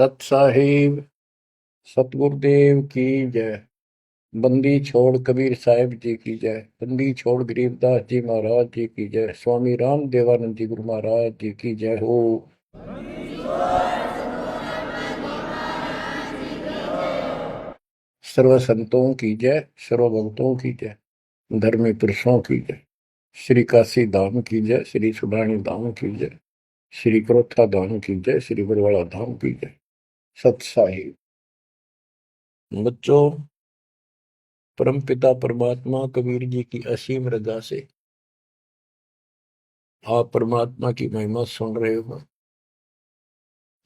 सत साहिब सतगुरुदेव की जय। बंदी छोड़ कबीर साहिब जी की जय। बंदी छोड़ गरीबदास जी महाराज जी की जय। स्वामी राम देवानंद जी गुरु महाराज जी की जय हो। सर्व संतों की जय, सर्व भक्तों की जय, धर्मी पुरुषों की जय। श्री काशी धाम की जय, श्री सुडानी धाम की जय, श्री क्रोथा धाम की जय, श्री बरवाड़ा धाम की जय। सत साहिब बच्चों, परमपिता परमात्मा कबीर जी की असीम रजा से आप परमात्मा की महिमा सुन रहे हो,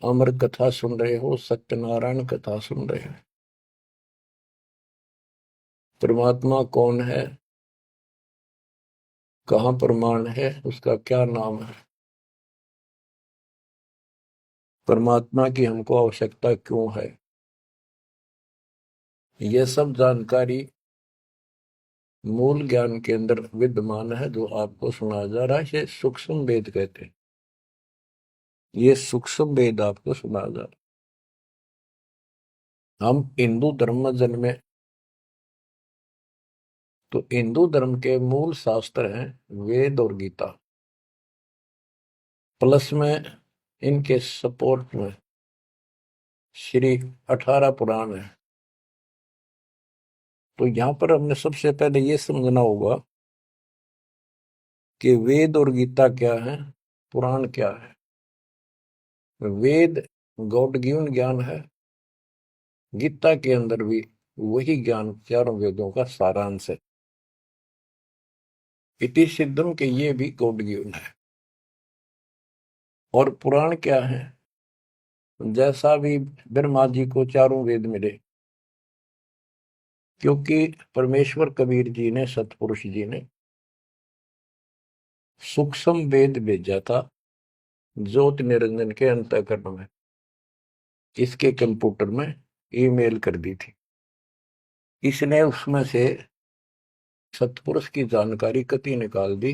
अमर कथा सुन रहे हो, सत्यनारायण कथा सुन रहे हो। परमात्मा कौन है, कहाँ प्रमाण है, उसका क्या नाम है, परमात्मा की हमको आवश्यकता क्यों है, यह सब जानकारी मूल ज्ञान के अंदर विद्यमान है जो आपको सुनाया जा रहा है। ये सूक्ष्म वेद कहते हैं। ये सूक्ष्म वेद आपको सुनाया जा रहा है। हम हिंदू धर्म में जन्मे तो हिंदू धर्म के मूल शास्त्र हैं वेद और गीता, प्लस में इनके सपोर्ट में श्री 18 पुराण है। तो यहां पर हमने सबसे पहले ये समझना होगा कि वेद और गीता क्या है, पुराण क्या है। वेद गॉड गिवन ज्ञान है, गीता के अंदर भी वही ज्ञान चारों वेदों का सारांश है। इति सिद्धम के ये भी गॉड गिवन है। और पुराण क्या है, जैसा भी ब्रह्मा जी को चारों वेद मिले, क्योंकि परमेश्वर कबीर जी ने, सतपुरुष जी ने सूक्ष्म वेद भेजा था ज्योति निरंजन के अंतःकरण में, इसके कंप्यूटर में ईमेल कर दी थी। इसने उसमें से सतपुरुष की जानकारी कति निकाल दी,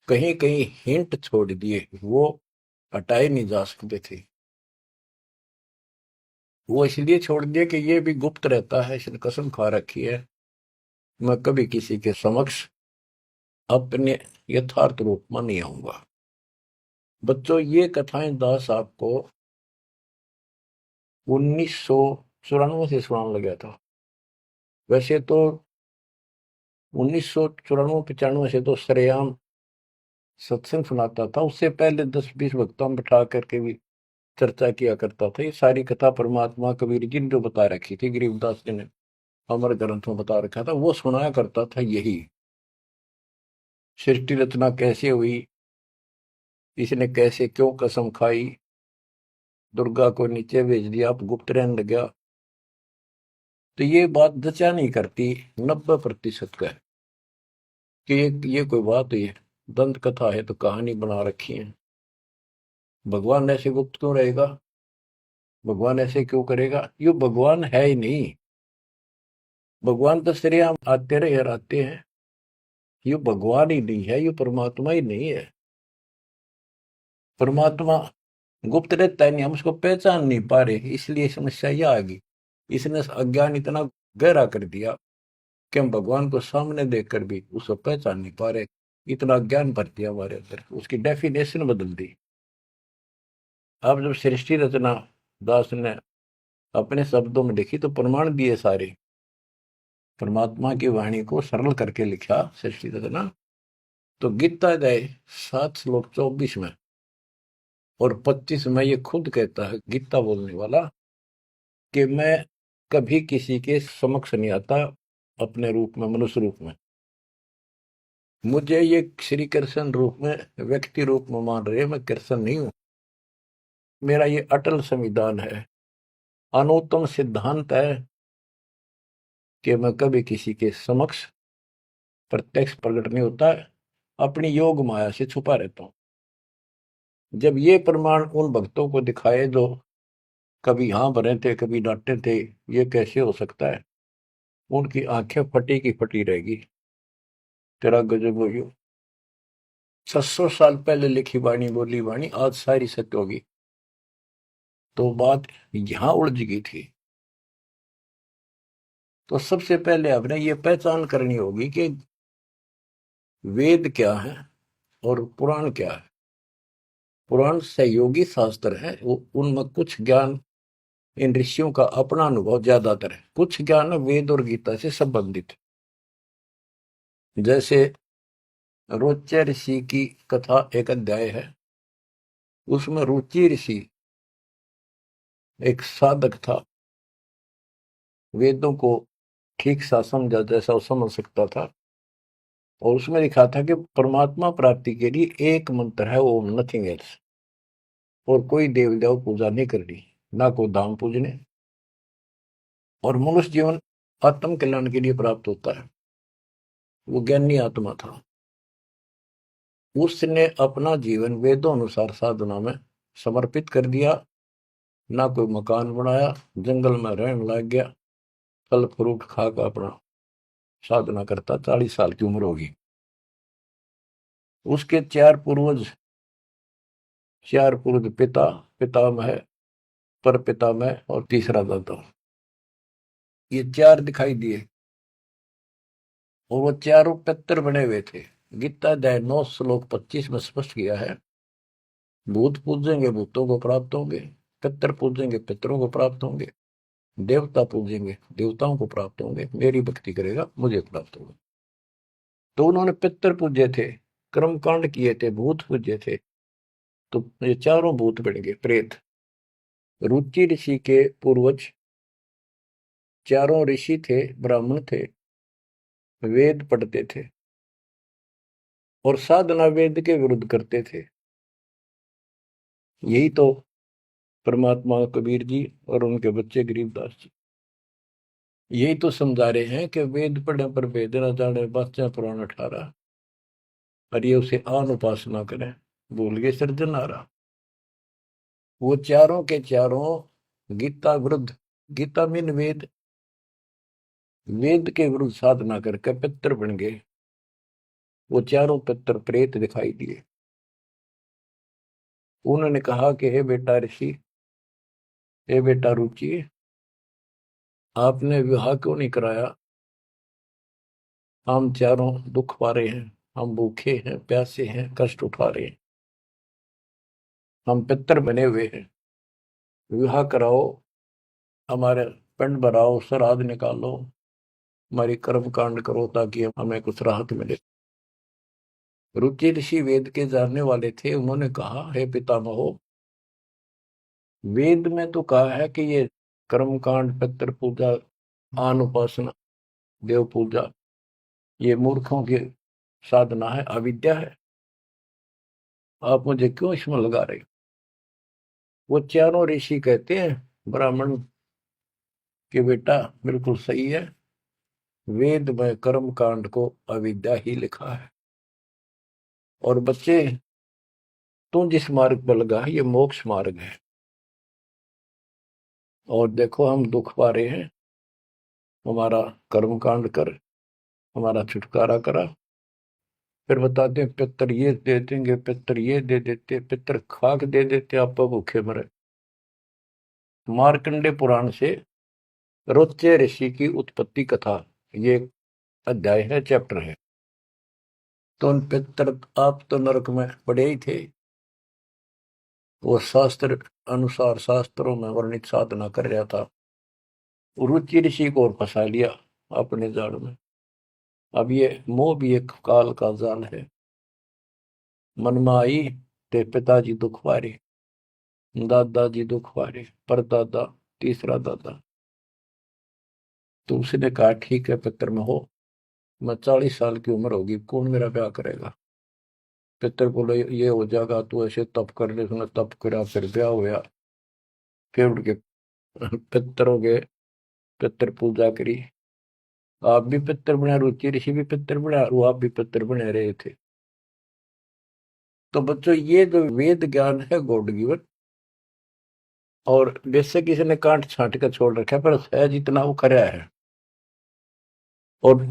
कहीं कहीं हिंट छोड़ दिए, वो हटाए नहीं जा सकते थे। वो इसलिए छोड़ दिया कि ये भी गुप्त रहता है, इसने कसम खा रखी है मैं कभी किसी के समक्ष अपने यथार्थ रूप में नहीं आऊंगा। बच्चों, ये कथाएं दास आपको 1994 से सुनाने लगा था। वैसे तो 1994-95 से तो सरेआम सत्संग सुनाता था, उससे पहले 10-20 वक्ताओं बिठा करके भी चर्चा किया करता था। ये सारी कथा परमात्मा कबीर जी ने जो बता रखी थी, गरीबदास जी ने अमर ग्रंथ में बता रखा था, वो सुनाया करता था। यही सृष्टि रचना कैसे हुई, इसने कैसे क्यों कसम खाई, दुर्गा को नीचे भेज दिया, आप गुप्त रहने लग गया, तो ये बात जचा नहीं करती 90% का है कि ये कोई बात है, दंत कथा है तो कहानी बना रखी है। भगवान ऐसे गुप्त क्यों रहेगा, भगवान ऐसे क्यों करेगा, ये भगवान है ही नहीं। भगवान तो श्रेयाम आते रहे आते हैं, ये भगवान ही नहीं है, ये परमात्मा ही नहीं है। परमात्मा गुप्त रहता है नहीं, हम उसको पहचान नहीं पा रहे, इसलिए समस्या यह आ गई। इसने अज्ञान इतना गहरा कर दिया कि हम भगवान को सामने देखकर भी उसको पहचान नहीं पा रहे। इतना ज्ञान भर दिया हमारे अंदर, उसकी डेफिनेशन बदल दी। अब जब सृष्टि रचना दास ने अपने शब्दों में लिखी तो प्रमाण दिए सारे, परमात्मा की वाणी को सरल करके लिखा सृष्टि रचना। तो गीता अध्याय 7 श्लोक 24 में और 25 में ये खुद कहता है गीता बोलने वाला कि मैं कभी किसी के समक्ष नहीं आता अपने रूप में, मनुष्य रूप में। मुझे ये श्री कृष्ण रूप में, व्यक्ति रूप में मान रहे, मैं कृष्ण नहीं हूं। मेरा ये अटल संविधान है, अनुत्तम सिद्धांत है कि मैं कभी किसी के समक्ष प्रत्यक्ष प्रकट नहीं होता है, अपनी योग माया से छुपा रहता हूं। जब ये प्रमाण उन भक्तों को दिखाए जो कभी हाँ भरे थे, कभी डांटे थे, ये कैसे हो सकता है, उनकी आंखें फटी की फटी रहेगी। तेरा गजब हो गयो। 600 साल पहले लिखी वाणी, बोली वाणी आज सारी सत्य होगी। तो बात यहां उलझ गई थी। तो सबसे पहले आपने ये पहचान करनी होगी कि वेद क्या है और पुराण क्या है। पुराण सहयोगी शास्त्र है, वो उनमें कुछ ज्ञान इन ऋषियों का अपना अनुभव ज्यादातर है, कुछ ज्ञान वेद और गीता से संबंधित। जैसे रोच्य ऋषि की कथा एक अध्याय है, उसमें रुचि ऋषि एक साधक था, वेदों को ठीक सा समझा जैसा वो समझ सकता था, और उसमें लिखा था कि परमात्मा प्राप्ति के लिए एक मंत्र है, ओम, नथिंग एल्स। और कोई देव देव पूजा नहीं करनी, ना कोई धाम पूजने, और मनुष्य जीवन आत्म कल्याण के लिए प्राप्त होता है। वो ज्ञानी आत्मा था, उसने अपना जीवन वेदों अनुसार साधना में समर्पित कर दिया। ना कोई मकान बनाया, जंगल में रहने लग गया, फल फ्रूट खाकर अपना साधना करता। 40 साल की उम्र होगी। उसके चार पूर्वज, पिता, पितामह, पर पितामह और तीसरा दादा, ये चार दिखाई दिए, और वो चारों पितर बने हुए थे। गीता अध्याय 9 श्लोक 25 में स्पष्ट किया है, भूत पूजेंगे भूतों को प्राप्त होंगे, पितर पूजेंगे पितरों को प्राप्त होंगे, देवता पूजेंगे देवताओं को प्राप्त होंगे, मेरी भक्ति करेगा मुझे प्राप्त होगा। तो उन्होंने पितर पूजे थे, कर्मकांड किए थे, भूत पूजे थे, तो ये चारों भूत बन गए प्रेत। रुचि ऋषि के पूर्वज चारों ऋषि थे, ब्राह्मण थे, वेद पढ़ते थे और साधना वेद के विरुद्ध करते थे। यही तो परमात्मा कबीर जी और उनके बच्चे गरीबदास जी यही तो समझा रहे हैं कि वेद पढ़े पर वेद न जाने, बाचा पुराण 18, और ये उसे आन उपासना करें, भूल गए सृजनहारा। वो चारों के चारों गीता विरुद्ध, गीता मीन वेद, वेद के विरुद्ध साधना करके पितर बन गए। वो चारों पितर प्रेत दिखाई दिए। उन्होंने कहा कि हे बेटा ऋषि, हे बेटा रुचि, आपने विवाह क्यों नहीं कराया? हम चारों दुख पा रहे हैं, हम भूखे हैं, प्यासे हैं, कष्ट उठा रहे हैं, हम पितर बने हुए हैं। विवाह कराओ, हमारे पिंड भराओ, श्राद्ध निकालो, हमारी कर्म कांड करो, ताकि हमें कुछ राहत मिले। रुचि ऋषि वेद के जानने वाले थे। उन्होंने कहा, हे पितामहो, वेद में तो कहा है कि ये कर्म कांड, पितृ पूजा, आन उपासना, देव पूजा, ये मूर्खों की साधना है, अविद्या है। आप मुझे क्यों इसमें लगा रहे हो? वो चारों ऋषि कहते हैं ब्राह्मण के बेटा बिल्कुल सही है, वेद में कर्म कांड को अविद्या ही लिखा है। और बच्चे, तू जिस मार्ग पर लगा है ये मोक्ष मार्ग है। और देखो हम दुख पा रहे हैं, हमारा कर्म कांड कर, हमारा छुटकारा करा। फिर बताते हैं पितर ये दे देंगे, पितर ये दे देते, पितर खाक दे देते, आप भूखे मरे। मार्कंडे पुराण से रोच्य ऋषि की उत्पत्ति कथा, ये अध्याय है, चैप्टर है। तो उन पितर, आप तो नरक में पड़े ही थे, वो शास्त्र अनुसार शास्त्रों में वर्णित साधना कर रहा था। रुचि ऋषि को और फंसा लिया अपने जाल में। अब ये मोह भी एक काल का जाल है। मन में आई ते पिताजी दुख पारे, दादाजी दुख पारे, परदादा, तीसरा दादा। तो उसने कहा ठीक है पितर में हो, मैं 40 साल की उम्र होगी, कौन मेरा ब्याह करेगा? पितर बोले ये हो जाएगा, तू ऐसे तप कर ले। उसने तप करा, फिर ब्याह हुआ। फिर उनके पितरों के पितर पूजा करी। आप भी पितर बना, रुचि ऋषि भी पितर बना, वो आप भी पितर बने रहे थे। तो बच्चों, ये जो वेद ज्ञान है गॉड गिवन, और वैसे किसी ने कांट छांट कर छोड़ रखा है, पर सहज इतना वो कराया है। और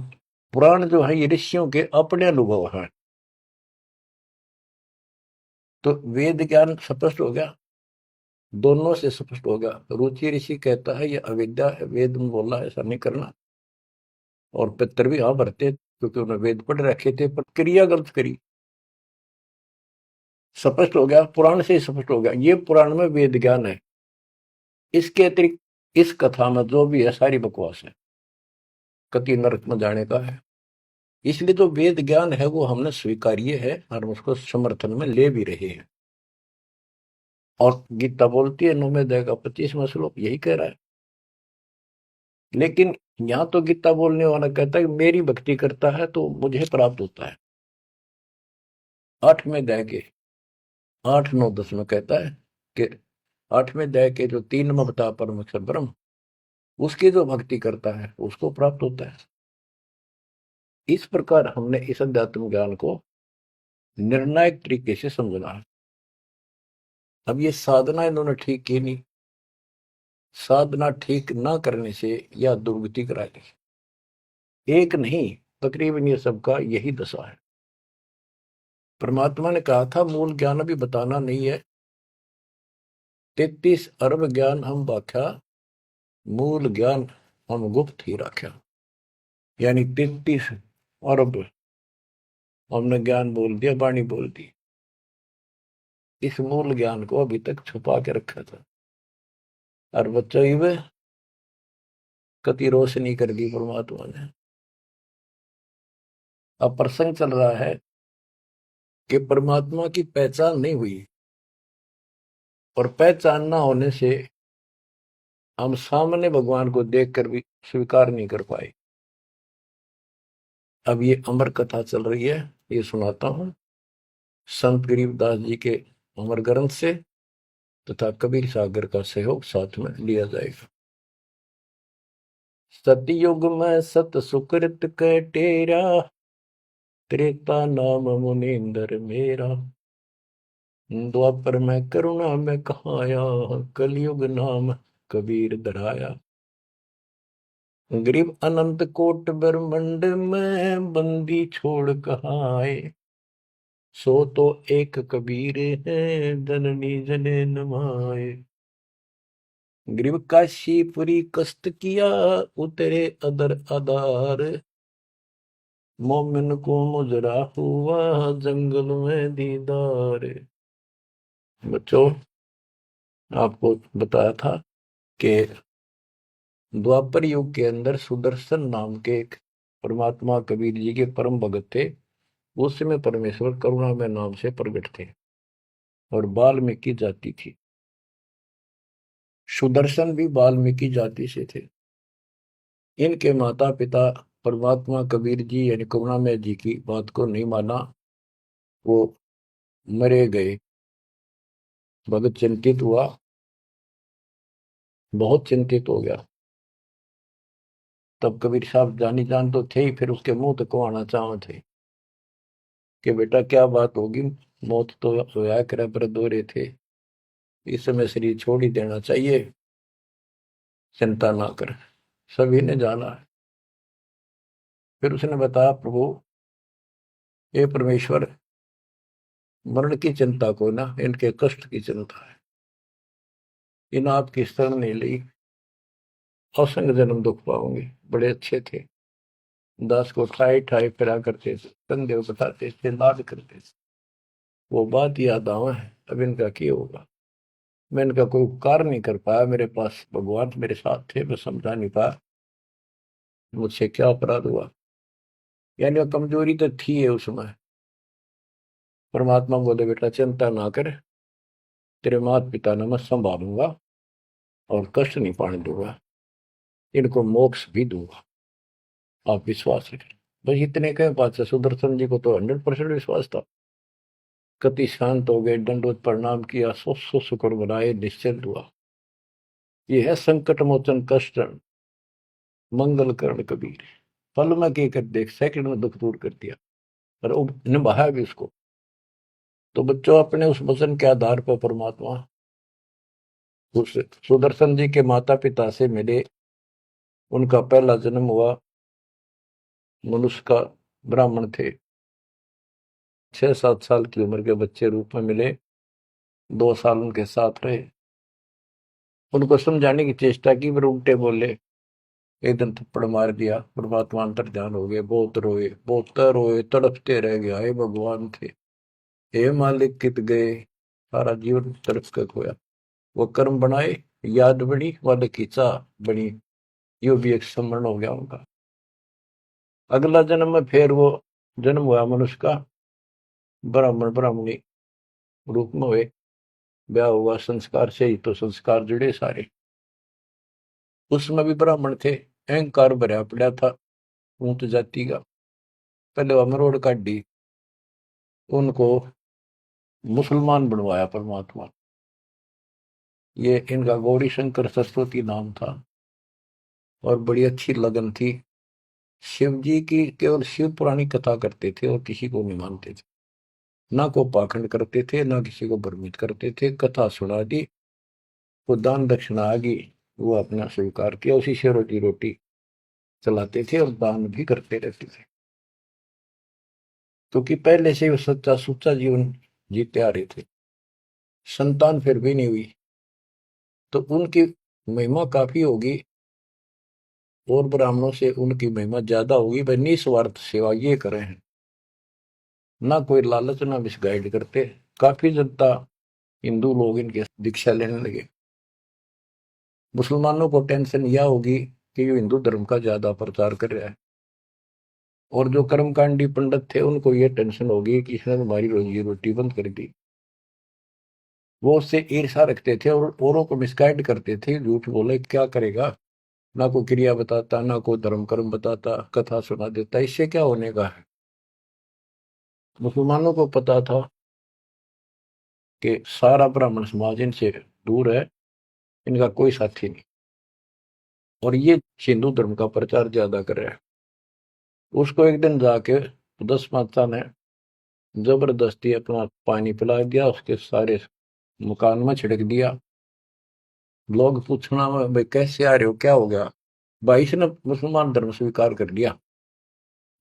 पुराण जो है ये ऋषियों के अपने अनुभव हैं। तो वेद ज्ञान स्पष्ट हो गया। दोनों से स्पष्ट होगा। रुचि ऋषि कहता है ये अविद्या है, वेद में बोला है ऐसा नहीं करना। और पितर भी हाँ भरते क्योंकि उन्होंने वेद पढ़ रखे थे, पर क्रिया गलत करी। स्पष्ट हो गया, पुराण से ही स्पष्ट हो गया, ये पुराण में वेद ज्ञान है। इसके अतिरिक्त इस कथा में जो भी है सारी बकवास है, कति नरक में जाने का है। इसलिए जो वेद ज्ञान है वो हमने स्वीकार्य है और उसको समर्थन में ले भी रहे हैं। और गीता बोलती है 9वें अध्याय का 25वां श्लोक यही कह रहा है। लेकिन यहां तो गीता बोलने वाला कहता है कि मेरी भक्ति करता है तो मुझे प्राप्त होता है। 8वें अध्याय के 8, 9, 10 में कहता है कि 8वें अध्याय के जो 3 में बता परमेश्वर ब्रह्म, उसकी जो भक्ति करता है उसको प्राप्त होता है। इस प्रकार हमने इस अध्यात्म ज्ञान को निर्णायक तरीके से समझना है। अब ये साधना इन्होंने ठीक की नहीं। साधना ठीक ना करने से यह दुर्गति कराएगी। एक नहीं, तकरीबन ये सबका यही दशा है। परमात्मा ने कहा था मूल ज्ञान अभी बताना नहीं है। 33 अरब ज्ञान हम व्याख्या, मूल ज्ञान हम गुप्त ही रखा। यानी 33 अरब हमने ज्ञान बोल दिया, वाणी बोल दी। इस मूल ज्ञान को अभी तक छुपा के रखा था। और बच्चों ही कति रोशनी कर दी परमात्मा ने। अब प्रसंग चल रहा है कि परमात्मा की पहचान नहीं हुई, और पहचान ना होने से हम सामने भगवान को देखकर भी स्वीकार नहीं कर पाए। अब ये अमर कथा चल रही है, ये सुनाता हूं संत गरीबदास जी के अमर ग्रंथ से, तथा कबीर सागर का सहयोग साथ में लिया जाएगा। सतयुग में सत सुकृत के टेरा, त्रेता नाम मुनींद्र मेरा, द्वापर में करुणा में कहाया, कलयुग नाम कबीर धराया। गरीब अनंत कोट ब्रह्मंड में बंदी छोड़ कहाँ आए, सो तो एक कबीर है जननी जने नमाए। गरीब काशीपुरी कष्ट किया, उतरे अदर आधार, मोमिन को मुजरा हुआ जंगल में दीदार। बच्चों, आपको बताया था कि द्वापर युग के अंदर सुदर्शन नाम के एक परमात्मा कबीर जी के परम भगत थे। उस समय परमेश्वर करुणा में नाम से प्रकट थे और वाल्मीकि जाति थी। सुदर्शन भी वाल्मीकि जाति से थे। इनके माता पिता परमात्मा कबीर जी यानी करुणामय जी की बात को नहीं माना, वो मरे गए। भगत चिंतित हुआ, बहुत चिंतित हो गया। तब कबीर साहब जानी जान तो थे ही, फिर उसके मुंह तक को आना चाह थे कि बेटा क्या बात होगी, मौत तो होया करे पर दौरे थे, इस समय शरीर छोड़ ही देना चाहिए, चिंता ना कर। सभी ने जाना है। फिर उसने बताया प्रभु, ये परमेश्वर, मरण की चिंता को ना, इनके कष्ट की चिंता है। इन आपकी शरण नहीं ली, असंग जन्म दुख पाओगे। बड़े अच्छे थे, दास को ठाई ठाई फिरा करते थे, कंधे बताते थे, लाड करते थे। वो बात याद आवा है। अब इनका क्या होगा। मैं इनका कोई उपकार नहीं कर पाया, मेरे पास भगवान मेरे साथ थे, मैं समझा नहीं पाया मुझसे क्या अपराध हुआ। यानी वो कमजोरी तो थी है उसमें। परमात्मा बोले बेटा चिंता ना कर, तेरे माता पिता ने मैं संभालूंगा और कष्ट नहीं पाने दूंगा, इनको मोक्ष भी दूंगा, आप विश्वास रखें। बस इतने कहे बात से सुदर्शन जी को तो 100% विश्वास था। कति शांत हो गए, दंडवत प्रणाम किया, सौ सौ शुक्र बनाए, निश्चिंत हुआ। ये है संकट मोचन कष्ट मंगल करण कबीर। पल में के कर देख, सेकंड में दुख दूर कर दिया, पर निभाया भी उसको। तो बच्चों, अपने उस वचन के आधार पर परमात्मा उस सुदर्शन जी के माता पिता से मिले। उनका पहला जन्म हुआ, मनुष्य का ब्राह्मण थे। 6-7 साल की उम्र के बच्चे रूप में मिले, 2 साल उनके साथ रहे। उनको समझाने की चेष्टा की, पर उल्टे बोले। एक दिन थप्पड़ मार दिया, परमात्मा अंतर ध्यान हो गए, बहुत रोए, तड़पते रह गए, हे भगवान थे, हे मालिक कित गए, सारा जीवन तड़प कर खोया। वो कर्म बनाए, याद बनी, वाले की चाह बनी, यो भी एक स्मरण हो गया उनका। अगला जन्म में फिर वो जन्म हुआ मनुष्य का, ब्राह्मण ब्राह्मणी रूप में हुए, ब्याह हुआ, संस्कार से ही तो संस्कार जुड़े सारे। उसमें भी ब्राह्मण थे, अहंकार भरा पड़ा था ऊंच जाति का। पहले वह मरोड़ काटी, उनको मुसलमान बनवाया परमात्मा। ये इनका गौरी शंकर सरस्वती नाम था, और बड़ी अच्छी लगन थी। शिव जी की केवल शिव पुरानी कथा करते थे और किसी को नहीं मानते थे, ना को पाखंड करते थे, ना किसी को भ्रमित करते थे। कथा सुना दी, वो दान दक्षिणा आ गई, वो अपना स्वीकार किया, उसी से रोटी रोटी चलाते थे और दान भी करते रहते थे, क्योंकि पहले से वो सच्चा सुच्चा जीवन जीते आ रहे थे। संतान फिर भी नहीं हुई, तो उनकी महिमा काफी होगी, और ब्राह्मणों से उनकी महिमा ज्यादा होगी। भाई निस्वार्थ सेवा ये करे हैं, ना कोई लालच, ना मिसगाइड करते। काफी जनता, हिंदू लोग इनके दीक्षा लेने लगे। मुसलमानों को टेंशन यह होगी कि ये हिंदू धर्म का ज्यादा प्रचार कर रहा है, और जो कर्मकांडी पंडित थे उनको ये टेंशन होगी कि इसने हमारी रोजी रोटी बंद कर दी। वो उससे ईर्षा रखते थे और औरों को मिसगाइड करते थे, झूठ बोले क्या करेगा, ना कोई क्रिया बताता, ना कोई धर्म कर्म बताता, कथा सुना देता, इससे क्या होने का है। मुसलमानों को पता था कि सारा ब्राह्मण समाज इनसे दूर है, इनका कोई साथी नहीं, और ये हिंदू धर्म का प्रचार ज्यादा कर रहा है। उसको एक दिन जाके 10 माता ने जबरदस्ती अपना पानी पिला दिया, उसके सारे मकान में छिड़क दिया। लोग पूछना भाई कैसे आ रहे हो, क्या हो गया, भाई से ने मुसलमान धर्म स्वीकार कर लिया।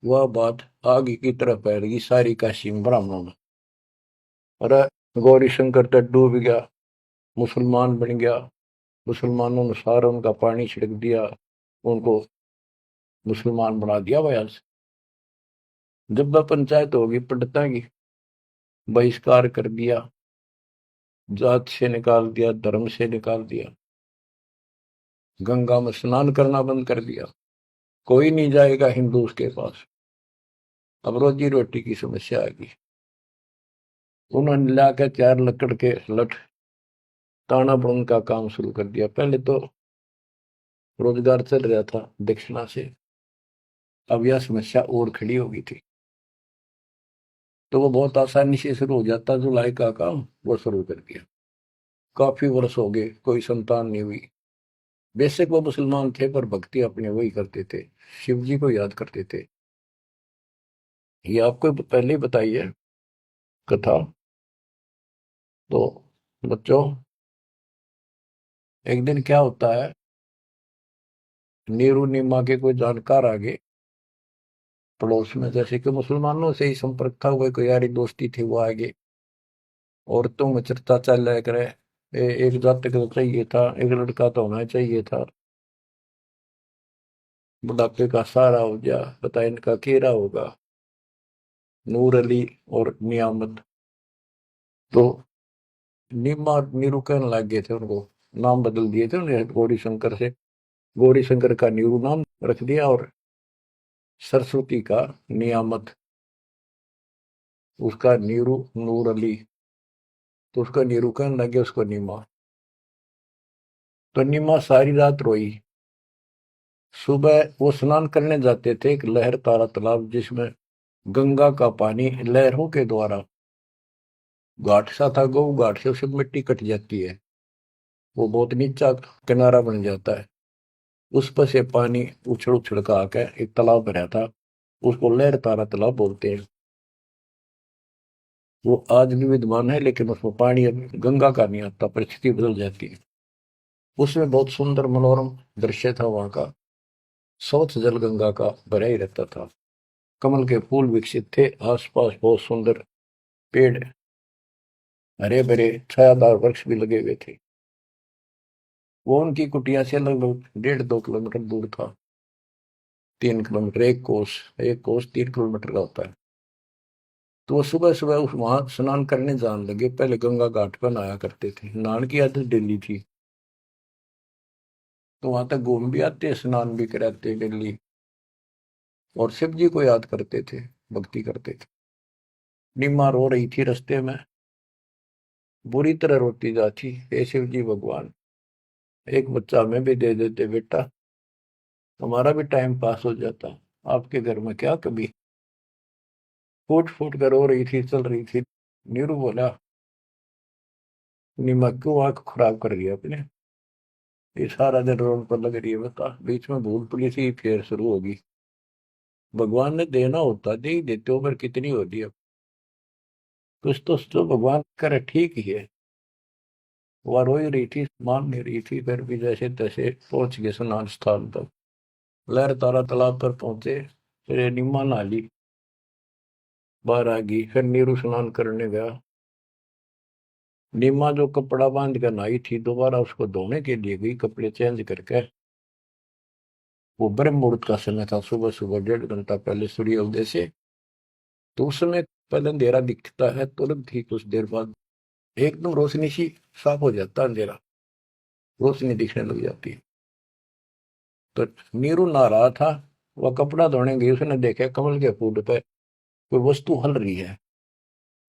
वह बात आगे की तरफ फैल सारी काशी में ब्राह्मणों में। अरे गौरी शंकर तो डूब गया, मुसलमान बन गया, मुसलमानों ने सारा उनका पानी छिड़क दिया, उनको मुसलमान बना दिया। भाई आज जब वह पंचायत होगी पंडिता की, बहिष्कार कर दिया, जात से निकाल दिया, धर्म से निकाल दिया, गंगा में स्नान करना बंद कर दिया, कोई नहीं जाएगा हिंदू उसके पास। अब रोजी रोटी की समस्या आ गई। उन्होंने लाकर 4 लकड़ के लठ ताना बुन का काम शुरू कर दिया। पहले तो रोजगार चल रहा था दक्षिणा से, अब यह समस्या और खड़ी हो गई थी, तो वो बहुत आसानी से शुरू हो जाता। जुलाई का काम वो शुरू कर दिया। काफी वर्ष हो गए, कोई संतान नहीं हुई। बेशक वो मुसलमान थे, पर भक्ति अपने वही करते थे, शिव जी को याद करते थे। ये आपको पहले ही बताई है कथा। तो बच्चों, एक दिन क्या होता है, नीरू नीमा के कोई जानकार आगे पड़ोस में, जैसे कि मुसलमानों से ही संपर्क था, वो कोई यारी दोस्ती थी, वो आगे औरतों में चर्चा चल रहा करे, एक जातक तो चाहिए था, एक लड़का तो होना चाहिए था, बुढ़ापे का सहारा हो गया, पता इनका केरा होगा, नूर अली और नियामत। तो नीमा नीरू कहने लग गए थे उनको, नाम बदल दिए थे उन्हें, गौरी शंकर से गौरी शंकर का नीरू नाम रख दिया, और सरस्वती का नियामत, उसका नीरू नूर अली, तो उसका नीरू कहने लगे उसको नीमा। तो नीमा सारी रात रोई। सुबह वो स्नान करने जाते थे एक लहर तारा तालाब, जिसमें गंगा का पानी लहरों के द्वारा, घाट सा था गौ घाट से, उससे मिट्टी कट जाती है, वो बहुत नीचा किनारा बन जाता है, उस पर से पानी उछल उछल का आकर एक तालाब भरा था, उसको लहर तारा तालाब बोलते हैं। वो आज भी विद्यमान है, लेकिन उसमें पानी अब गंगा का नहीं आता, परिस्थिति बदल जाती है। उसमें बहुत सुंदर मनोरम दृश्य था वहां का, स्वच्छ जल गंगा का भरा ही रहता था, कमल के फूल विकसित थे, आसपास बहुत सुंदर पेड़, हरे भरे छायादार वृक्ष भी लगे हुए थे। वो उनकी कुटिया से लगभग 1.5-2 किलोमीटर दूर था। 3 किलोमीटर, एक कोस 3 किलोमीटर का होता है। तो वो सुबह सुबह उस वहां स्नान करने जाने लगे। पहले गंगा घाट पर नहाया करते थे, नहान की आदत डेली थी। तो वहां तक घूम भी आते, स्नान भी कराते डेली, और शिव जी को याद करते थे, भक्ति करते थे। निम्मा रो रही थी रास्ते में, बुरी तरह रोती जाती, हे शिव जी भगवान, एक बच्चा हमें भी दे देते बेटा, हमारा भी टाइम पास हो जाता, आपके घर में क्या कभी। फूट फूट कर रो रही थी, चल रही थी। नीरू बोला, निम्मा क्यों आंख खराब कर रही है अपने, ये सारा दिन रोड पर लग रही है, बता बीच में भूल पुलिस ही फिर शुरू होगी। भगवान ने देना होता दे ही देते हो, पर कितनी होती है। कुछ तो जो भगवान करे ठीक ही है। वह रो ही रही थी, मान नहीं रही थी, फिर भी जैसे तैसे पहुंच गए स्नान स्थान तक। लहर तारा तालाब पर पहुंचे, फिर निम्मा नहा ली, बाहर आ गई। फिर नीरू स्नान करने गया। निम्मा जो कपड़ा बांध कर नहाई थी, दोबारा उसको धोने के लिए गई, कपड़े चेंज करके। वो ब्रह्म मुहूर्त का समय था, सुबह सुबह 1.5 घंटा पहले सूर्य उदय से। तो उस समय पहले अंधेरा दिखता है, तुरंत ही कुछ देर बाद एकदम रोशनी सी साफ हो जाता है, अंधेरा रोशनी दिखने लग जाती है। तो नीरू नहा रहा था, वह कपड़ा धोने गई, उसने देखा कमल के फूल पे कोई वस्तु हल रही है।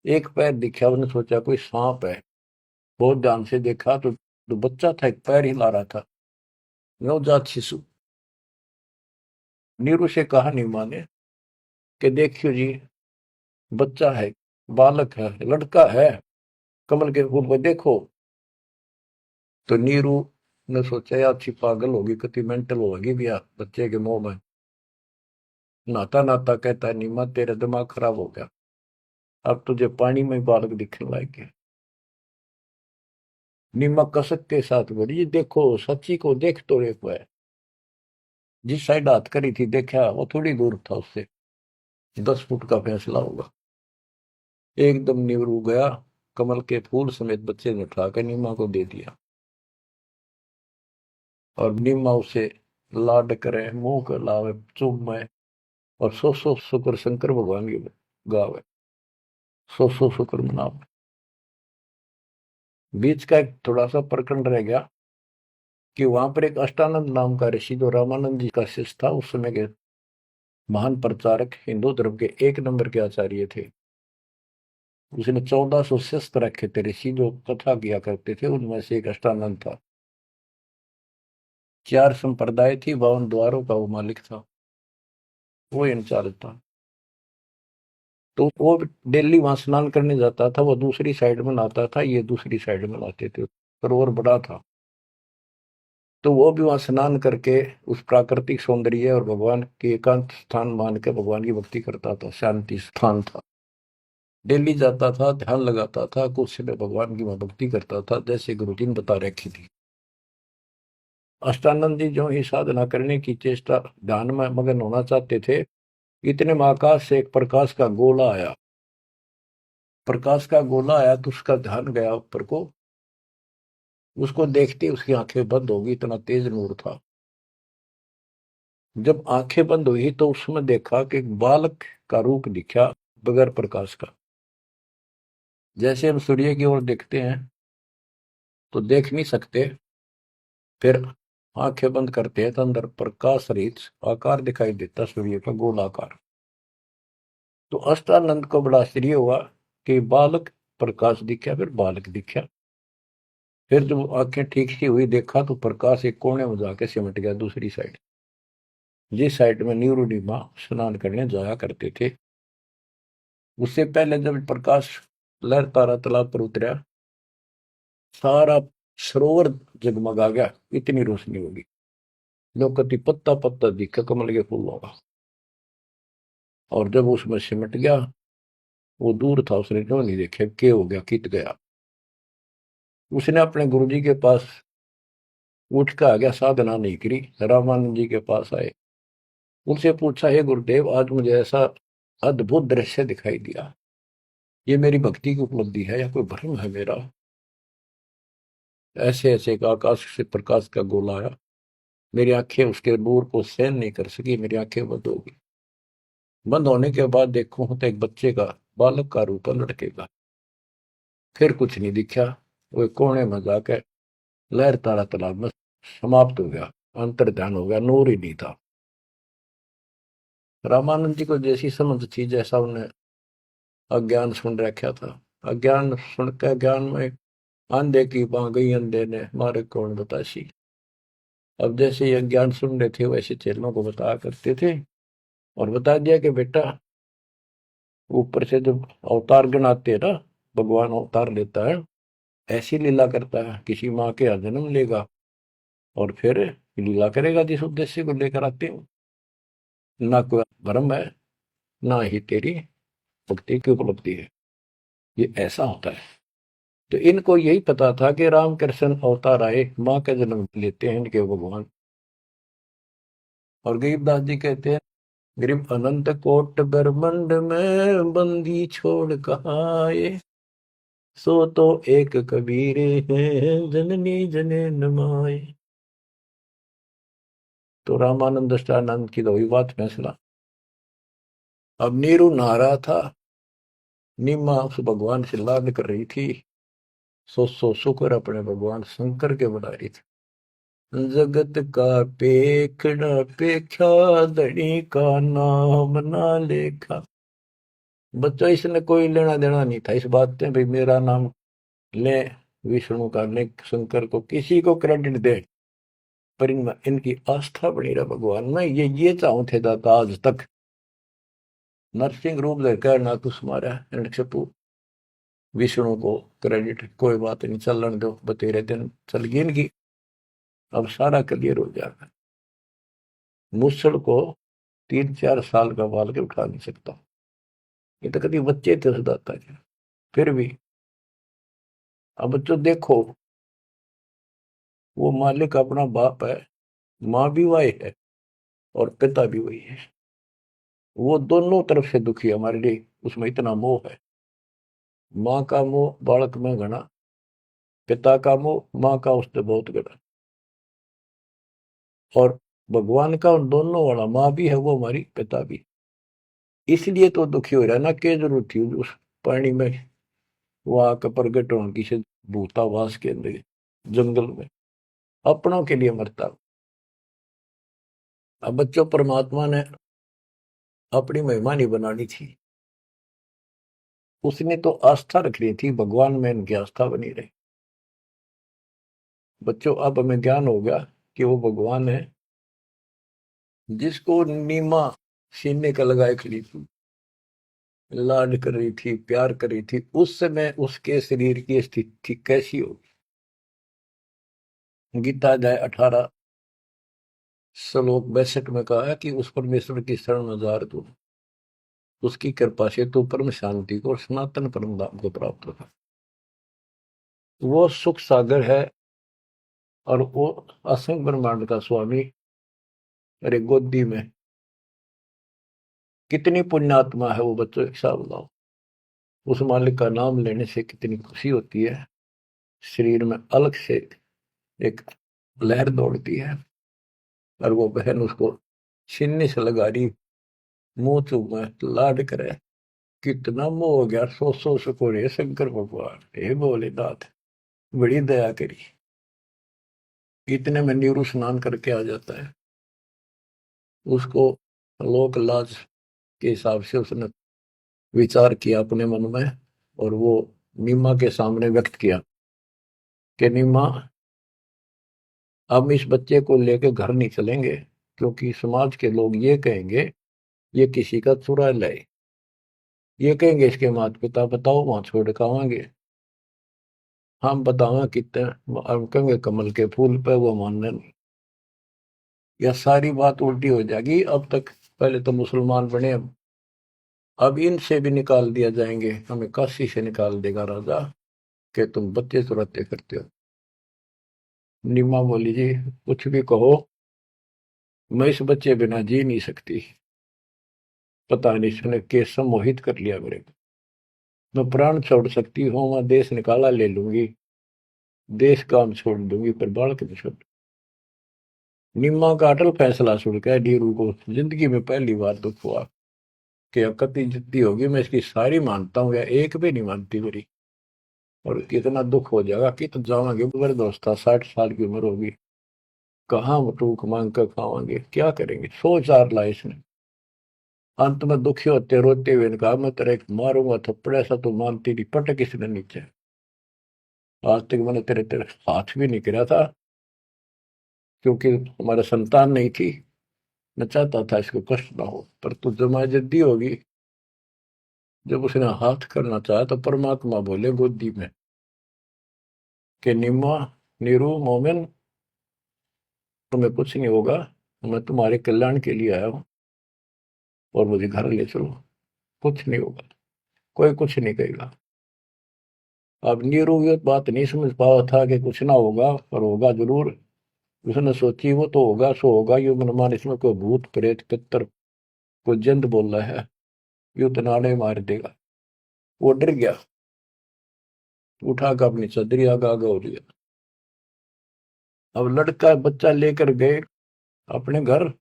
एक पैर दिखा, उसने सोचा कोई सांप है। बहुत ध्यान से देखा तो बच्चा था, एक पैर हिला रहा था, नवजात शिशु। नीरू से कहा नीमा ने कि देखियो जी, बच्चा है, बालक है, लड़का है, कमल के फूल पे देखो। तो नीरू ने सोचा यार अच्छी पागल होगी, कति मेंटल होगी भी यार, बच्चे के मुंह में। नहाता नहाता कहता है, नीमा तेरा दिमाग खराब हो गया, अब तुझे पानी में बालक दिखने लायक। नीमा कसक के साथ बोली, देखो सच्ची को देख तो रे है। जिस साइड हाथ करी थी देखा, वो थोड़ी दूर था उससे, 10 फुट का फैसला होगा। एकदम नीरू गया, कमल के फूल समेत बच्चे ने उठाकर नीमा को दे दिया। और नीमा उसे लाड करे, मुंह कर लावे, चूमे, और सौ शुक्र शंकर भगवान की गावे, सौ शुक्र मनावे। बीच का एक थोड़ा सा प्रकरण रह गया कि वहां पर एक अष्टानंद नाम का ऋषि, जो रामानंद जी का शिष्य था, उस समय के महान प्रचारक, हिंदू धर्म के 1 नंबर के आचार्य थे। उसने 1400 शिष्य रखे थे ऋषि, जो कथा किया करते थे, उनमें से एक अष्टानंद था। 4 संप्रदाय थी, 52 द्वारों का वो मालिक था, वो इंचार्ज था। तो वो डेली वहां स्नान करने जाता था, वो दूसरी साइड में नहाता था, ये दूसरी साइड में नहाते थे, सरोवर बड़ा था। तो वो भी वहां स्नान करके उस प्राकृतिक सौंदर्य और भगवान के एकांत स्थान मान के भगवान की भक्ति करता था, शांति स्थान था। डेली जाता था, ध्यान लगाता था, कुछ समय भगवान की मैं भक्ति करता था, जैसे गुरु जी ने बता रखी थी। अष्टानंद जी जो ही साधना करने की चेष्टा, ध्यान में मगन होना चाहते थे, इतने में आकाश से एक प्रकाश का गोला आया। प्रकाश का गोला आया तो उसका ध्यान गया ऊपर को, उसको देखते उसकी आंखें बंद हो गई, इतना तेज नूर था। जब आंखें बंद हुई तो उसमें देखा कि एक बालक का रूप दिखा, बगैर प्रकाश का। जैसे हम सूर्य की ओर देखते हैं तो देख नहीं सकते, फिर आंखें बंद करते हैं तो अंदर प्रकाश रहित आकार दिखाई देता, सूर्य का गोलाकार। तो अष्टानंद को बड़ा आश्चर्य हुआ कि बालक प्रकाश दिखा, फिर बालक दिखा। फिर जब आंखें ठीक सी हुई, देखा तो प्रकाश एक कोने में जाके सिमट गया दूसरी साइड, जिस साइड में नीरू नीमा स्नान करने जाया करते थे। उससे पहले जब प्रकाश लहर तारा तालाब पर उतरा, सारा सरोवर जगमगा गया, इतनी रोशनी होगी। लोकति पत्ता पत्ता दिखा कमल के फूलों का। और जब उसमें सिमट गया, वो दूर था, उसने जो नहीं देखा क्या हो गया, कित गया। उसने अपने गुरुजी के पास उठ के आ गया, साधना नहीं करी, रामानंद जी के पास आए। उनसे पूछा, हे गुरुदेव, आज मुझे ऐसा अद्भुत दृश्य दिखाई दिया, ये मेरी भक्ति की उपलब्धि है या कोई भ्रम है मेरा। ऐसे ऐसे का आकाश से प्रकाश का गोला आया, मेरी आंखें उसके नूर को सहन नहीं कर सकी, मेरी आंखें बंद हो गई। बंद होने के बाद देखूं तो एक बच्चे का, बालक का रूप है, लड़के का। फिर कुछ नहीं दिखा। वो एक कोने में जाकर लहर तारा तालाब में समाप्त हो गया, अंतर ध्यान हो गया, नूर ही नहीं था। रामानंद जी को जैसी समझ थी, जैसा उन्हें अज्ञान सुन रखा था, अज्ञान सुन के ज्ञान में अंधे की बां गई, अंधे ने मारे कौन बतासी। अब जैसे ये ज्ञान सुन रहे थे वैसे चेलों को बताया करते थे, और बता दिया कि बेटा, ऊपर से जब अवतार गण आते हैं ना, भगवान अवतार लेता है, ऐसी लीला करता है, किसी माँ के यहाँ जन्म लेगा और फिर लीला करेगा जिस उद्देश्य को लेकर आते हो। ना कोई भ्रम है, ना ही तेरी भक्ति की उपलब्धि है, ये ऐसा होता है। तो इनको यही पता था कि रामकृष्ण अवतार आए, माँ का जन्म लेते हैं इनके भगवान। और गरीबदास जी कहते हैं, गरीब अनंत कोट ब्रह्मंड में बंदी छोड़ कहाँ आए, सो तो एक कबीर है जननी जने नमाए। तो रामानंद दृष्टानंद की तो हुई बात फैसला। अब नीरू नहा रहा था, नीमा उस भगवान से लाड कर रही थी, सो शुक्र अपने भगवान शंकर के बना रही थी। जगत का पेखड़ा पेखा, धनी का नाम ना लेखा। बच्चों इसने कोई लेना देना नहीं था इस बात से, भाई मेरा नाम ले विष्णु का, ले शंकर को, किसी को क्रेडिट दे, पर इनकी आस्था बनी रहा भगवान में। ये चाहूं थे दाता आज तक। नरसिंह रूप देकर ना कुछ मारा हिरण्यकशिपु, विष्णु को क्रेडिट कोई बात नहीं, चलन दो, बतेरे दिन चल गई इनकी, अब सारा क्लियर हो जाएगा। मूसल को 3-4 साल का बाल के उठा नहीं सकता, ये तो कभी बच्चे थे उस दाता के। फिर भी अब बच्चों देखो, वो मालिक अपना बाप है, माँ भी वही है और पिता भी वही है। वो दोनों तरफ से दुखी है हमारे लिए, उसमें इतना मोह है। माँ का मोह बालक में घना, पिता का मोह माँ का उससे बहुत घना। और भगवान का उन दोनों वाला, माँ भी है वो हमारी, पिता भी। इसलिए तो दुखी हो रहा है ना, क्या जरूरत थी उस पानी में वहां का प्रगट होने की से, भूतावास के अंदर जंगल में अपनों के लिए मरता। अब बच्चों, परमात्मा ने अपनी महिमा नहीं बनानी थी, उसने तो आस्था रख ली थी भगवान में, इनकी आस्था बनी रही। बच्चों अब हमें ज्ञान हो गया कि वो भगवान है जिसको नीमा सीने का लगाए खड़ी थी, लाड कर रही थी, प्यार कर रही थी, उस समय उसके शरीर की स्थिति कैसी होगी। गीता अध्याय 18 श्लोक 62 में कहा है कि उस परमेश्वर की शरण में जा तू, उसकी कृपा से तू परम शांति को और सनातन परम धाम को प्राप्त होगा। वो सुख सागर है और वो असंग ब्रह्मांड का स्वामी। अरे गोदी में कितनी पुण्यात्मा है वो बच्चों, एक हिसाब लगाओ। उस मालिक का नाम लेने से कितनी खुशी होती है, शरीर में अलग से एक लहर दौड़ती है। और वो बहन उसको सीने से लगा रही, मुंह चूमे, लाड करे, कितना मोह हो गया। सो सको रे शंकर भगवान, हे भोलेनाथ, बड़ी दया करी। इतने में नीरू स्नान करके आ जाता है। उसको लोक लाज के हिसाब से उसने विचार किया अपने मन में, और वो नीमा के सामने व्यक्त किया कि नीमा, हम इस बच्चे को लेकर घर नहीं चलेंगे, क्योंकि समाज के लोग ये कहेंगे ये किसी का चुरा लाए, ये कहेंगे इसके माता पिता, बताओ वहां छोड़ के आवांगे, हम बतावा कितने, हम कहेंगे कमल के फूल पे, वो मानने नहीं। यह सारी बात उल्टी हो जाएगी। अब तक पहले तो मुसलमान बने, अब इनसे भी निकाल दिया जाएंगे, हमें काशी से निकाल देगा राजा कि तुम बच्चे चुराते करते हो। नीमा बोली, जी कुछ भी कहो, मैं इस बच्चे बिना जी नहीं सकती। पता नहीं इसने कैसे मोहित कर लिया मेरे को। मैं प्राण छोड़ सकती हूँ, मैं देश निकाला ले लूंगी, देश काम छोड़ दूंगी पर बालक नहीं छोड़। निम्मा का अटल फैसला सुन के नीरू को जिंदगी में पहली बार दुख हुआ कि अकती जिद्दी होगी, मैं इसकी सारी मानता हूँ या एक भी नहीं मानती मेरी, और कितना दुख हो जाएगा कि तो जावांगे मेरे दोस्त 60 साल की उम्र होगी, कहाँ टूक मांग कर खावांगे, क्या करेंगे, 100 4 ला इसने। अंत में दुखी होते रोते हुए कहा मैं तेरा एक मारूंगा थप्पड़, ऐसा तो मानती नहीं, पटक इसने नीचे। आज तक मैंने तेरे तेरे हाथ भी नहीं गिरा था क्योंकि हमारा संतान नहीं थी, मैं चाहता था इसको कष्ट ना हो, पर तू जमा जद्दी होगी। जब उसने हाथ करना चाहा तो परमात्मा बोले गोदी में कि निम्मा, नीरू, मोमिन, तुम्हें कुछ नहीं होगा, मैं तुम्हारे कल्याण के लिए आया हूँ और मुझे घर ले चलो, कुछ नहीं होगा, कोई कुछ नहीं कहेगा। अब नीरू ये बात नहीं समझ पाया था कि कुछ ना होगा, पर होगा जरूर। उसने सोची वो तो होगा सो होगा, यू मनमान इसमें कोई भूत प्रेत पितर कोई जंत बोल रहा है, यू तो नाड़े मार देगा। वो डर गया, उठा कर अपनी चदरी आगा आगा हो लिया। अब लड़का बच्चा लेकर गए अपने घर,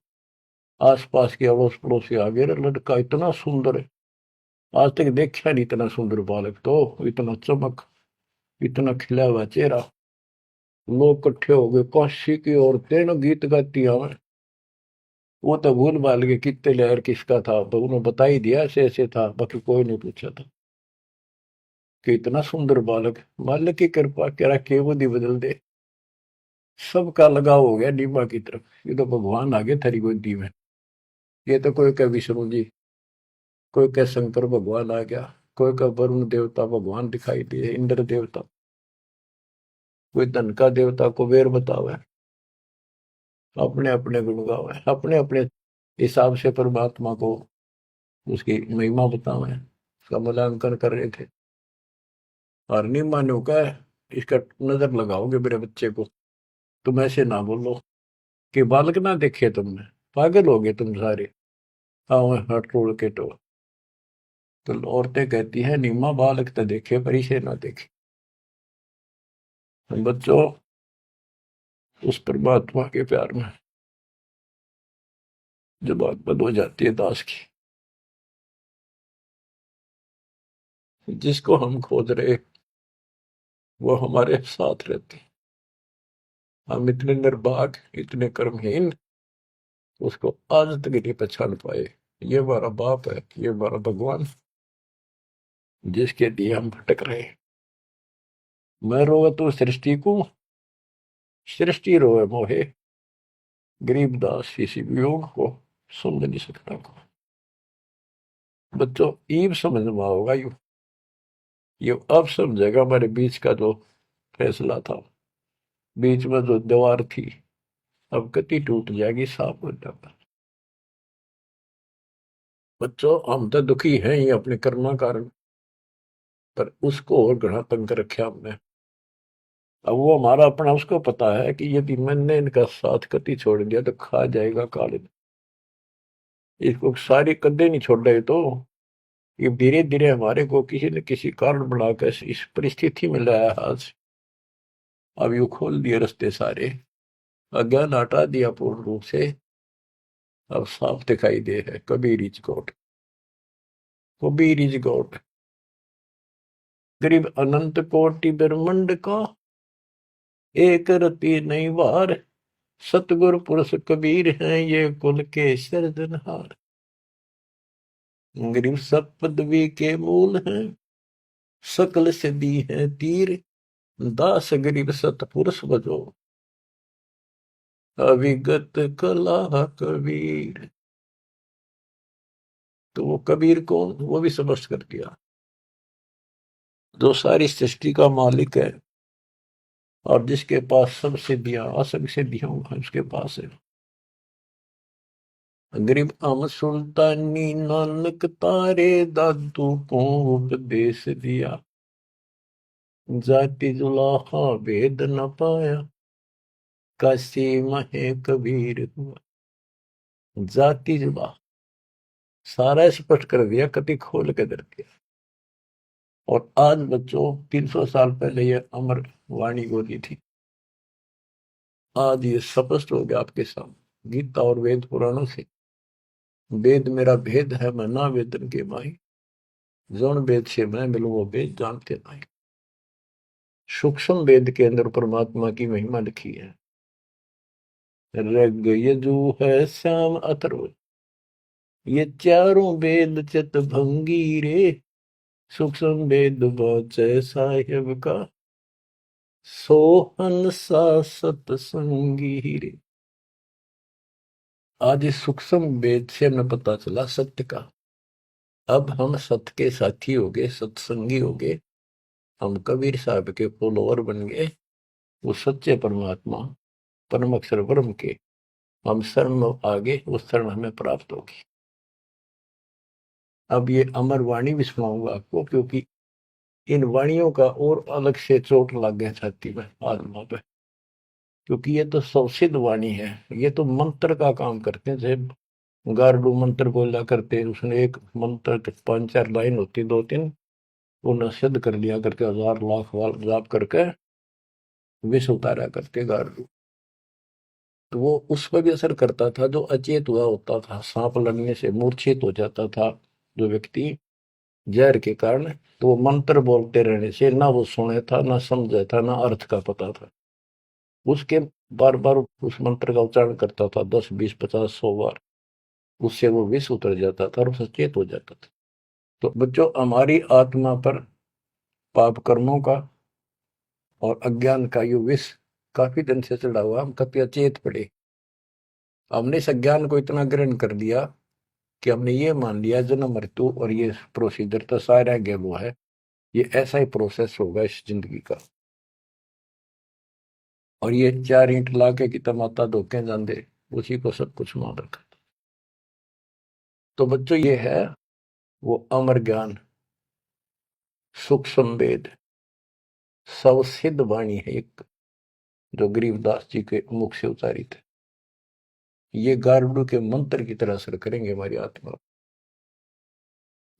आसपास के अड़ोस पड़ोसी आ गए, लड़का इतना सुंदर है, आज तक देखा नहीं इतना सुंदर बालक, तो इतना चमक, इतना खिला हुआ चेहरा। लोग इकट्ठे हो गए, काशी की औरतें ना गीत गाती हमें। वो तो भूल भाल के कितने लहर किसका था, तो उन्होंने बता ही दिया ऐसे ऐसे था, बाकी कोई नहीं पूछा था कि इतना सुंदर बालक, मालिक की कृपा करा के वो दी बदल दे। सबका लगाव हो गया नीमा की तरफ, ये तो भगवान आ गए थारी गोदी में। ये तो कोई कह विष्णु जी, कोई कह शंकर भगवान आ गया, कोई कह वरुण देवता भगवान दिखाई दिए, इंद्र देवता, कोई धन का देवता कुबेर बतावे, अपने अपने गुण गावे, अपने अपने हिसाब से परमात्मा को उसकी महिमा बतावे, उसका मूल्यांकन कर रहे थे। और नीमा ने कहा इसका नजर लगाओगे मेरे बच्चे को, तुम ऐसे ना बोलो कि बालक ना देखे तुमने, पागल हो गए तुम सारे, आओ हट तोड़ के तो औरतें कहती हैं नीमा बालक तो देखे पर इसे ना देखे। बच्चों, उस परमात्मा के प्यार में जब बात बंद हो जाती है दास की, जिसको हम खोज रहे वो हमारे साथ रहते, हम इतने निर्भाग, इतने कर्महीन, उसको आज तक नहीं पहचान पाए। ये हमारा बाप है, ये हमारा भगवान, जिसके लिए हम भटक रहे हैं। मैं रोवे तो सृष्टि को, सृष्टि रोवे मोहे, गरीबदास इसी वियोग को समझ नहीं सकता को। बच्चों, ईब समझ में होगा ये अब समझेगा हमारे बीच का जो फैसला था, बीच में जो दीवार थी, अब गति टूट जाएगी, साफ हो जाएगा। बच्चों, हम तो दुखी हैं ही अपने कर्मा कारण, पर उसको और घना तंग कर रखा हमने। अब वो हमारा अपना उसको पता है कि यदि मैंने इनका साथ कति छोड़ दिया तो खा जाएगा काले, इसको सारी कदे नहीं छोड़ रहे तो ये धीरे धीरे हमारे को किसी न किसी कारण बनाकर इस परिस्थिति में लाया आज। अब यू खोल दिए रास्ते सारे, अज्ञान हटा दिया पूर्ण रूप से, अब साफ दिखाई दे है Kabir is God, Kabir is God. गरीब अनंत कोटि ब्रह्मंड का, एक रति नहीं वार, सतगुरु पुरुष कबीर हैं ये कुल के सिरजनहार। गरीब सब पदवी के मूल हैं, सकल सिद्धि है तीर, दास गरीब सतपुरुष बजो, अविगत कला कबीर। तो वो कबीर कौन, वो भी समझ कर दिया, जो सारी सृष्टि का मालिक है और जिसके पास सब सिद्धियां असंग सिद्धियां उसके पास है। गरीब अम सुल्तानी नानक तारे दादू को उपदेश दिया, जाति जुलाहा भेद न पाया, काशी महे कबीर हुआ। जाति जुला सारा स्पष्ट कर दिया, कति खोल के दर दिया। और आज बच्चों 300 साल पहले ये अमर वाणी बोली थी, आज ये स्पष्ट हो गया आपके सामने गीता और वेद पुराणों से। वेद मेरा भेद है मैं ना वेदन के माही, जौन वेद से मैं मिलूं वो वेद जानते नहीं। सूक्ष्म वेद के अंदर परमात्मा की महिमा लिखी है। ऋग यजु है श्याम अथर्व, ये चारों वेद चित भंगी रे, सूक्ष्म वेद बचे साहिब का, सोहन सा सतसंगी रे। आज इस सूक्ष्म वेद से हमें पता चला सत्य का। अब हम सत्य के साथी हो गए, सत्संगी हो गए, हम कबीर साहब के फॉलोअर बन गए। वो सच्चे परमात्मा परम अक्षर ब्रह्म के हम शरण आगे, वो शरण हमें प्राप्त होगी। अब ये अमर वाणी भी सुनाऊंगा आपको, क्योंकि इन वाणियों का और अलग से चोट लग गया छाती में, आत्मा पे, क्योंकि ये तो सौसिद्ध वाणी है। ये तो मंत्र का काम करते हैं। जैसे गारडू मंत्र बोला करते, उसने एक मंत्र 5-4 लाइन होती, 2-3, उन्हें सिद्ध कर लिया करके 1000 लाख बार जाप करके विष उतारा करके गारडू। तो वो उस पर भी असर करता था जो अचेत हुआ होता था, सांप लगने से मूर्छित हो जाता था जो व्यक्ति जहर के कारण। तो वो मंत्र बोलते रहने से ना वो सुने था, ना समझा था, ना अर्थ का पता था। उसके बार बार उस मंत्र का उच्चारण करता था, 10, 20, 50, 100 बार, उससे वो विष उतर जाता था और सचेत हो जाता था। तो बच्चों, हमारी आत्मा पर पाप कर्मों का और अज्ञान का ये विष काफी दिन से चढ़ा हुआ, हम कभी अचेत पड़े। हमने इस अज्ञान को इतना ग्रहण कर दिया कि हमने ये मान लिया जन्म मृत्यु और ये प्रोसीजर तो सारा वो है, ये ऐसा ही प्रोसेस होगा इस जिंदगी का। और ये 4 ईंट लाके कि तमाता धोखे जाते, उसी को सब कुछ मान रखा। तो बच्चों, ये है वो अमर ज्ञान, सूक्ष्म वेद, सवसिद्ध वाणी है एक, जो गरीबदास जी के मुख से उतारी थे। ये गारुड़ के मंत्र की तरह असर करेंगे हमारी आत्मा।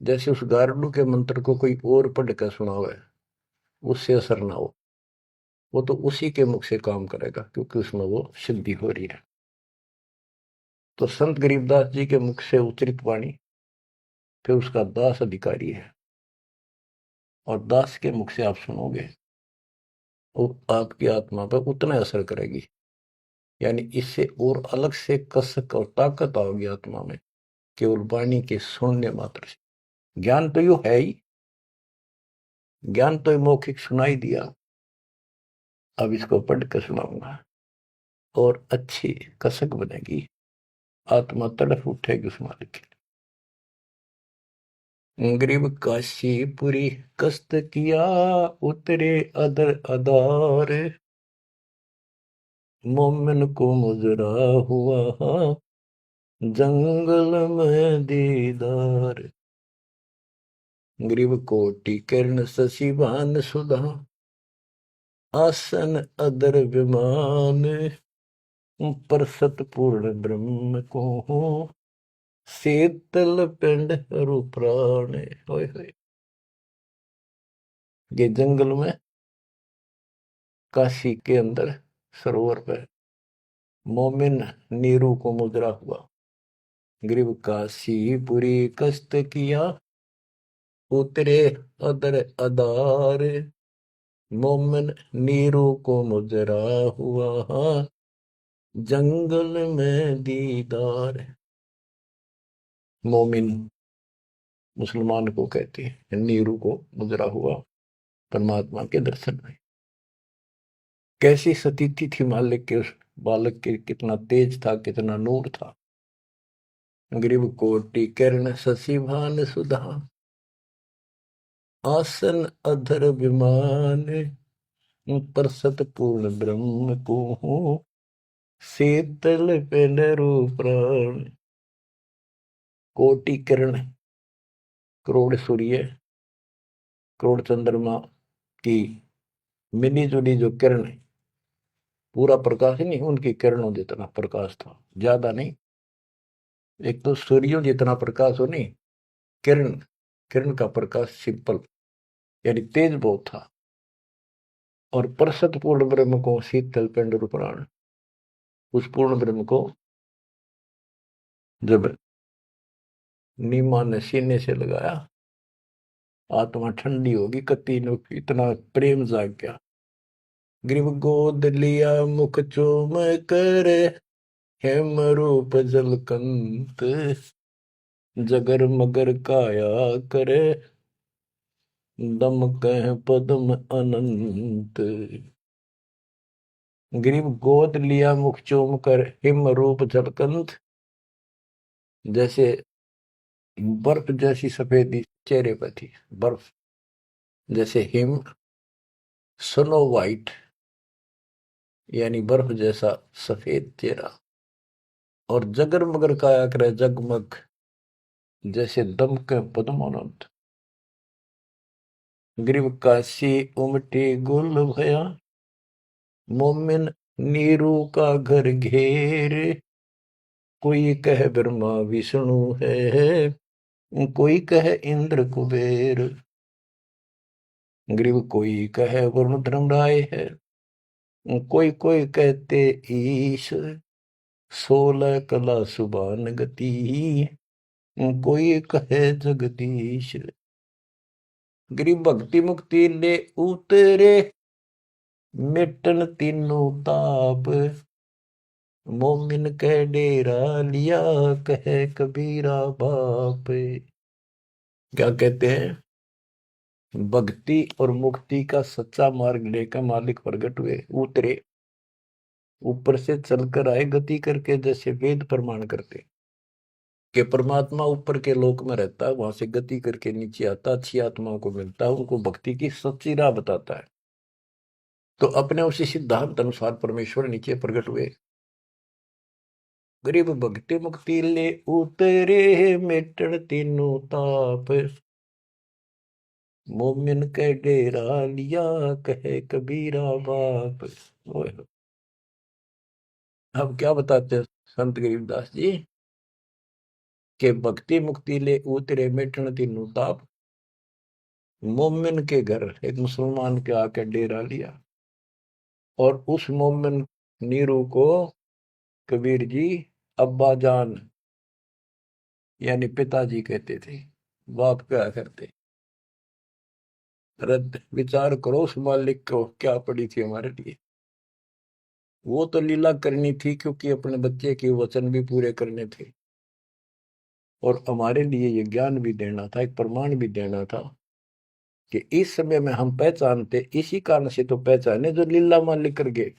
जैसे उस गारुड़ के मंत्र को कोई और पढ़ कर सुनावे, उससे असर ना हो, वो तो उसी के मुख से काम करेगा, क्योंकि उसमें वो सिद्धि हो रही है। तो संत गरीबदास जी के मुख से उच्चरित वाणी फिर उसका दास अधिकारी है, और दास के मुख से आप सुनोगे वो आपकी आत्मा पर उतना असर करेगी। यानी इससे और अलग से कसक और ताकत आओगी आत्मा में, केवल वाणी के सुनने मात्र से। ज्ञान तो यू है ही, ज्ञान तो मौखिक सुनाई दिया, अब इसको पढ़ कर सुनाऊंगा और अच्छी कसक बनेगी, आत्मा तड़फ उठेगी उस मालिक के लिए। गरीब काशीपुरी कस्त किया, उतरे अदर अदार, मोमिन को मुजरा हुआ जंगल में दीदार। ग्रीव कोटि किरण शशिभान सुधा, आसन अदर विमान, परसत पूर्ण ब्रह्म को हो, शीतल पिंड हरु प्राण। होय होय। ये जंगल में, काशी के अंदर सरोवर पर मोमिन नीरू को मुद्रा हुआ। ग्रीव काशीपुरी कस्त किया, उतरे अदर अदार, मोमिन नीरू को मुजरा हुआ जंगल में दीदार। मोमिन मुसलमान को कहते हैं, नीरू को मुजरा हुआ परमात्मा के दर्शन में। कैसी सतीथि थी मालिक के उस बालक के, कितना तेज था, कितना नूर था। ग्रीव कोटि किरण शशिभान सुधा, आसन अधर विमान, परसत पूर्ण ब्रह्म को हो, शीतल पेनरु प्राण। कोटि किरण, करोड़ सूर्य, करोड़ चंद्रमा की मिली जुली जो किरण है, पूरा प्रकाश नहीं, उनकी किरणों जितना प्रकाश था, ज्यादा नहीं। एक तो सूर्यों जितना प्रकाश हो नहीं, किरण, किरण का प्रकाश सिंपल, यानी तेज बहुत था। और परसत पूर्ण ब्रह्म को शीतल पिंड प्राण, उस पूर्ण ब्रह्म को जब नीमा ने सीने से लगाया, आत्मा ठंडी होगी, कति नो इतना प्रेम जाग गया। ग्रीव गोद लिया मुख चूम कर, हेम रूप जलकंत, जगर मगर काया करे, दम कह पद्म अनंत। ग्रीव गोद लिया मुख चूम कर, हिम रूप जलकंत, जैसे बर्फ जैसी सफेदी चेहरे पर थी, बर्फ जैसे हिम, स्नो वाइट यानी बर्फ जैसा सफेद चेहरा, और जगर मगर काया करे जगमग, जैसे दमक पद्मानंद। ग्रीव काशी उमटी गुल भया, मोमिन नीरू का घर घेर, कोई कह ब्रह्मा विष्णु है, कोई कह इंद्र कुबेर। ग्रीव कोई कह वरुण धर्मराय है, कोई कोई कहते ईश, 16 कला सुबान गति, कोई कहे जगदीश। ग्रीव भक्ति मुक्ति ले उतरे, मिटन तीनों ताप, मोमिन कह डेरा लिया, कहे कबीरा बाप। क्या कहते हैं? भक्ति और मुक्ति का सच्चा मार्ग लेकर मालिक प्रकट हुए, उतरे, ऊपर से चलकर आए गति करके, जैसे वेद प्रमाण करते कि परमात्मा ऊपर के लोक में रहता है, वहां से गति करके नीचे आता, अच्छी आत्माओं को मिलता है, उनको भक्ति की सच्ची राह बताता है। तो अपने उसी सिद्धांत अनुसार परमेश्वर नीचे प्रकट हुए। गरीब भक्ति मुक्ति ले उतरे, मिटन तीनों ताप, मोमिन के डेरा लिया, कहे कबीरा बाप। अब क्या बताते हैं संत गरीबदास जी के भक्ति मुक्ति ले उतरे, मिटन तीनों ताप, मोमिन के घर एक मुसलमान के आके डेरा लिया, और उस मोमिन नीरू को कबीर जी अब्बा जान यानी पिताजी कहते थे, बाप क्या करते। रद्द विचार करो उस मालिक को क्या पड़ी थी हमारे लिए। वो तो लीला करनी थी क्योंकि अपने बच्चे के वचन भी पूरे करने थे, और हमारे लिए ये ज्ञान भी देना था, एक प्रमाण भी देना था कि इस समय में हम पहचानते, इसी कारण से तो पहचाने जो लीला मालिक कर गए।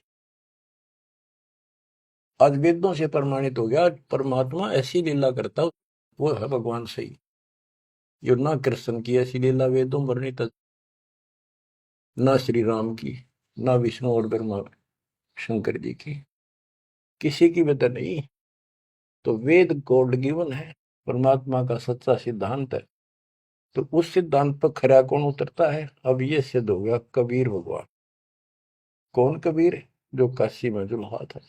आज वेदों से प्रमाणित हो गया, परमात्मा ऐसी लीला करता वो है भगवान सही। जो ना कृष्ण की ऐसी लीला वेदों वर्णित, ना श्री राम की, ना विष्णु और ब्रह्मा शंकर जी की, किसी की वजह नहीं। तो वेद गॉड गिवन है, परमात्मा का सच्चा सिद्धांत है। तो उस सिद्धांत पर खरा कौन उतरता है? अब ये सिद्ध हो गया कबीर भगवान। कौन कबीर? जो काशी में जुल्हा था।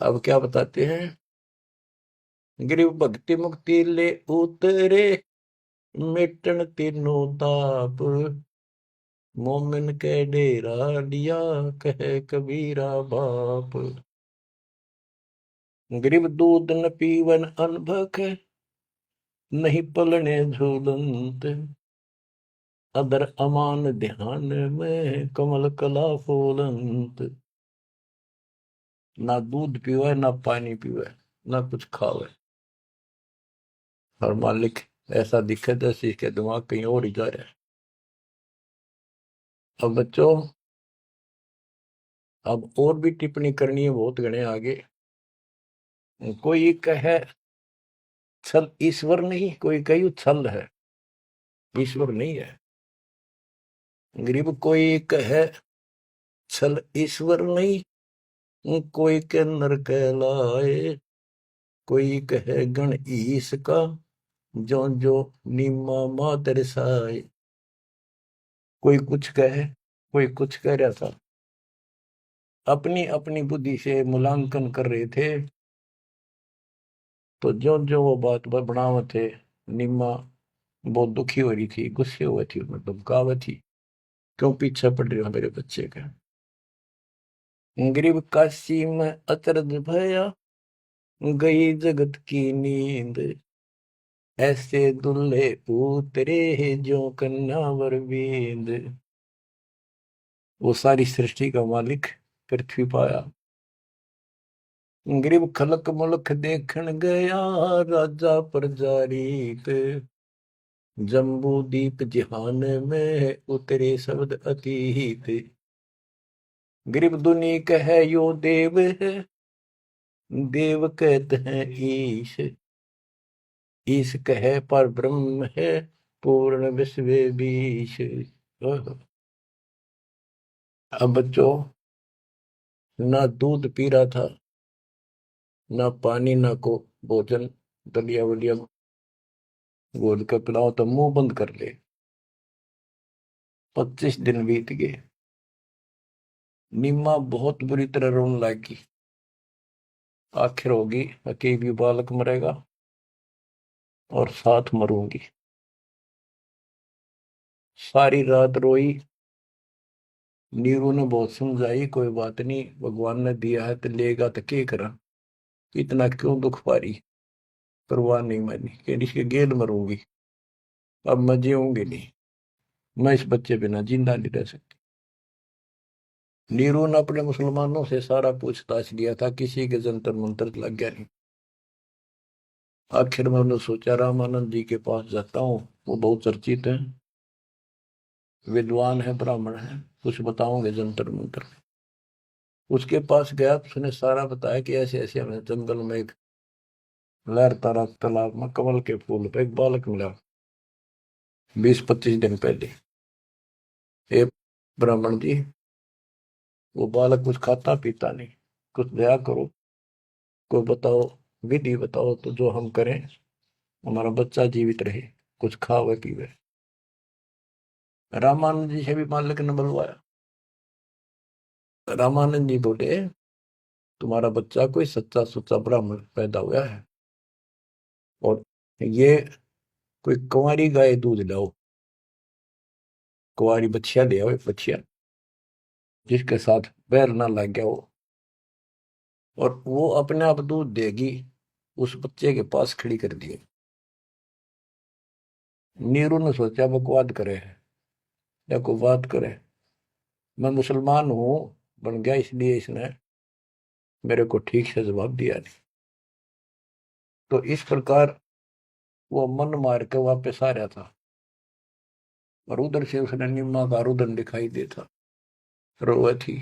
अब क्या बताते हैं? गिरिव भक्ति मुक्ति ले उतरे, मिटन तीनों ताप, मोमिन के डेरा लिया, कहे कबीरा बाप। गिरिव दूध न पीवन अनभक, नहीं पलने झूलंत, अदर अमान ध्यान में, कमल कला फूलंत। ना दूध पीवे, ना पानी पीवे, ना कुछ खावे, और मालिक ऐसा दिखे जैसे इसके दिमाग कहीं और ही जा रहा है। अब बच्चों, अब और भी टिप्पणी करनी है बहुत घने आगे। कोई कहे छल ईश्वर नहीं, कोई कही छल है, ईश्वर नहीं है। गरीब कोई कहे छल ईश्वर नहीं, कोई के नर कहलाए, कोई कहे गण ईश का, जो जो नीमा मातर साए। कोई कुछ कहे, कोई कुछ कह रहा था, अपनी अपनी बुद्धि से मूल्यांकन कर रहे थे। तो जो जो वो बात बनावत थे, निम्मा बहुत दुखी हो रही थी, गुस्से हुई थी, मतलब धमकावा थी, क्यों पीछे पड़ रहे हो मेरे बच्चे का। गरीब काशी में अचरज भया, गई जगत की नींद, ऐसे दुल्हे उतरे जो कन्नावर बींद। वो सारी सृष्टि का मालिक पृथ्वी पाया, गरीब खलक मुलक देखन गया, राजा प्रजारीत, जम्बू दीप जिहान में उतरे शब्द अतीत। गरीब दुनी कहे यो देव है, देव कहते हैं ईश, ईश कहे पर ब्रह्म है, पूर्ण विश्व बीश। अब बच्चों, ना दूध पी रहा था, ना पानी, ना को भोजन, दलिया वलिया घोल कर पिलाओ तो मुंह बंद कर ले। 25 दिन बीत गए। नीमा बहुत बुरी तरह रोने लगी। आखिर होगी अकेली बालक मरेगा और साथ मरूंगी। सारी रात रोई। नीरू ने बहुत समझाई, कोई बात नहीं, भगवान ने दिया है तो लेगा, तो क्या करा, इतना क्यों दुख पा रही। परवाह नहीं मानी, कह इसके गेल मरूंगी, अब मैं जीऊंगी नहीं, मैं इस बच्चे बिना जिंदा नहीं रह सकती। नीरू ने अपने मुसलमानों से सारा पूछताछ लिया था, किसी के जंतर मंतर लग गया नहीं। आखिर में उन्होंने सोचा रामानंद जी के पास जाता हूँ, वो बहुत चर्चित हैं, विद्वान है, ब्राह्मण है, कुछ बताओगे जंतर मंतर। उसके पास गया तो उसने सारा बताया कि ऐसे ऐसे हमें जंगल में एक लहरता रहा तालाब में कमल के फूल पे एक बालक मिला 20-25 दिन पहले। हे ब्राह्मण जी, वो बालक कुछ खाता पीता नहीं, कुछ दया करो, कोई बताओ, विधि बताओ तो जो हम करें, हमारा बच्चा जीवित रहे, कुछ खावे पीवे। रामानंद जी से भी मालिक ने बुलवाया। रामानंद जी बोले, तुम्हारा बच्चा कोई सच्चा सुच्चा ब्राह्मण पैदा हुआ है, और ये कोई कुंवारी गाय दूध लाओ, कुंवारी बछिया ले आओ, एक बछिया जिसके साथ बैर ना लग गया हो, और वो अपने आप दूध देगी। उस बच्चे के पास खड़ी कर दिए। नीरू ने सोचा बकवाद करे है या कोई बात करे, मैं मुसलमान हूं बन गया, इसलिए इसने मेरे को ठीक से जवाब दिया नहीं। तो इस प्रकार वो मन मार के वापस आ रहा था, और उधर से उसने निम्मा का रुदन दिखाई देता, रोए थी।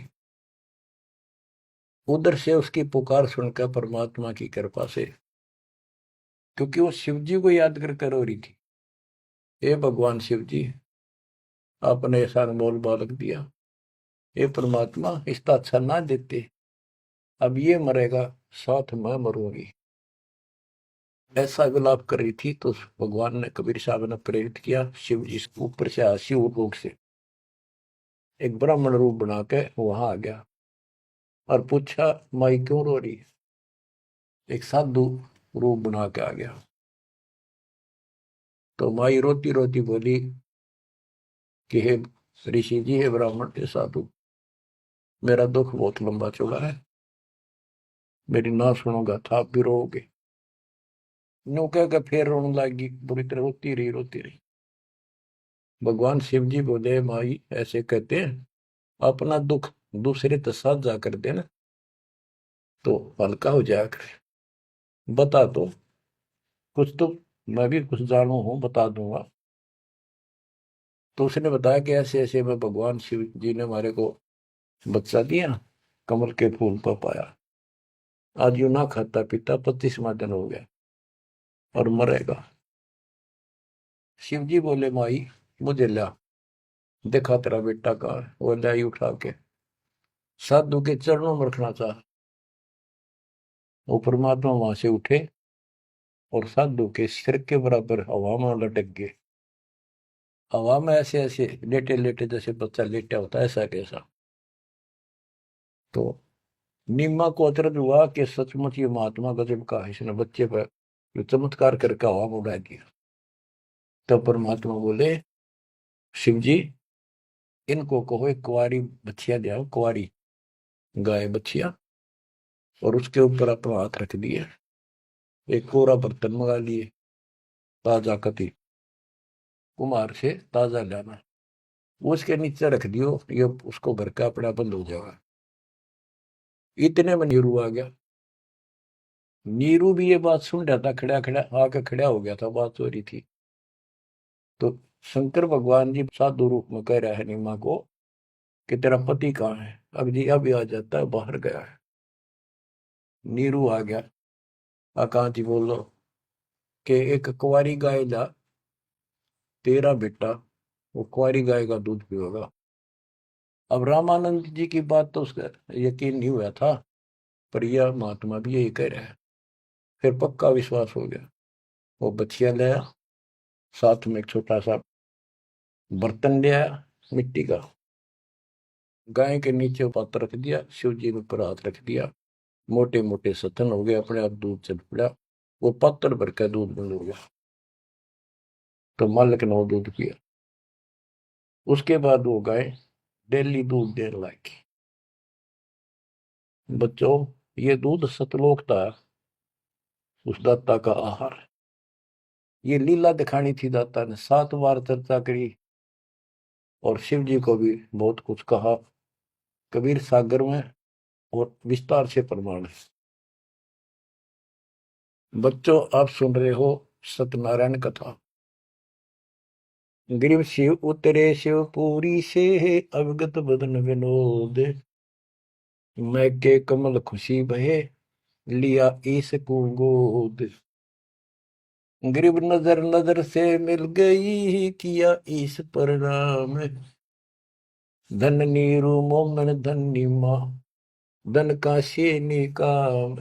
उधर से उसकी पुकार सुनकर परमात्मा की कृपा से, क्योंकि वो शिव जी को याद कर रो रही थी, हे भगवान शिव जी, आपने ऐसा अनमोल बालक दिया, हे परमात्मा इसका अच्छा ना देते, अब ये मरेगा, साथ मैं मरूंगी। ऐसा विलाप कर रही थी तो भगवान ने, कबीर साहब ने प्रेरित किया, शिव जी ऊपर से शिव लोक से एक ब्राह्मण रूप बना के वहां आ गया और पूछा, माई क्यों रो रही है। एक साधु रूप बना के आ गया। तो माई रोती रोती बोली कि हे ऋषि जी, हे ब्राह्मण के साधु, मेरा दुख बहुत लंबा चौड़ा है, मेरी ना सुनोगा था आप भी रोओगे। नो कह के फिर रोने लगी, बुरी तरह रोती रही, रोती रही। भगवान शिव जी बोले, माई ऐसे कहते हैं, अपना दुख दूसरे के साथ जा कर देना तो हल्का हो जाया करे, बता दो कुछ तो, मैं भी कुछ जानू हूं, बता दूंगा। तो उसने बताया कि ऐसे ऐसे में भगवान शिव जी ने हमारे को बच्चा दिया, कमल के फूल पर पाया, आज यू ना खाता पीता 25वां दिन हो गया और मरेगा। शिव जी बोले, माई मुझे ला, देखा तेरा बेटा कहाँ है। वो लाई उठा के साधु के चरणों में रखना चाहा, वो परमात्मा वहां से उठे और साधु के सिर के बराबर हवा में लटक गए। हवा में ऐसे ऐसे लेटे लेटे, जैसे बच्चा लेटा होता है, ऐसा कैसा। तो नीमा को अचरज हुआ कि सचमुच ये महात्मा गजब का है, इसने बच्चे पर जो चमत्कार करके हवा में उड़ा दिया। तो परमात्मा बोले शिव जी इनको कहो एक कुंवारी बच्चिया ले आओ, कुंवारी गाय बच्चिया, और उसके ऊपर अपना हाथ रख दिए, एक कोरा बर्तन मंगा लिए, ताजा कति कुमार से ताजा लाना, वो उसके नीचे रख दियो, ये उसको भर के अपना बंद हो जाएगा। इतने में नीरू आ गया। नीरू भी ये बात सुन रहा था, खड़ा खड़ा आके खड़ा हो गया था, बात हो रही थी। तो शंकर भगवान जी साधु रूप में कह रहा है नीमा को कि तेरा पति कहाँ है? अब जी अभी आ जाता है, बाहर गया है। नीरू आ गया, कहाँ जी बोलो कि एक कुंवारी गाय ला, तेरा बेटा वो कुंवारी गाय का दूध पिएगा। अब रामानंद जी की बात तो उसका यकीन नहीं हुआ था, पर यह महात्मा भी यही कह रहा है। फिर पक्का विश्वास हो गया। वो बछिया लाया, साथ में एक छोटा सा बर्तन ले आया मिट्टी का, गाय के नीचे पात्र रख दिया, शिव जी ने ऊपर हाथ रख दिया, मोटे मोटे सतन हो गए, अपने आप दूध चल पड़ा। वो पात्र भर का दूध बंद हो गया। तो मालिक ने वो दूध पिया। उसके बाद वो गाय डेली दूध देने लगी। बच्चों, ये दूध सतलोक था, उस दाता का आहार। ये लीला दिखानी थी दाता ने, 7 बार चर्चा करी और शिव जी को भी बहुत कुछ कहा, कबीर सागर में, और विस्तार से प्रमाण है। बच्चों, आप सुन रहे हो सत्यनारायण कथा। ग्रीव शिव उतरे शिवपुरी से, अवगत बदन विनोद, मैं के कमल खुशी बहे, लिया ईस को गोद। ग्रीव नजर नजर से मिल गई, किया ईस प्रणाम, धन नीरू मोमन धन माँ, धन का शेनी काम।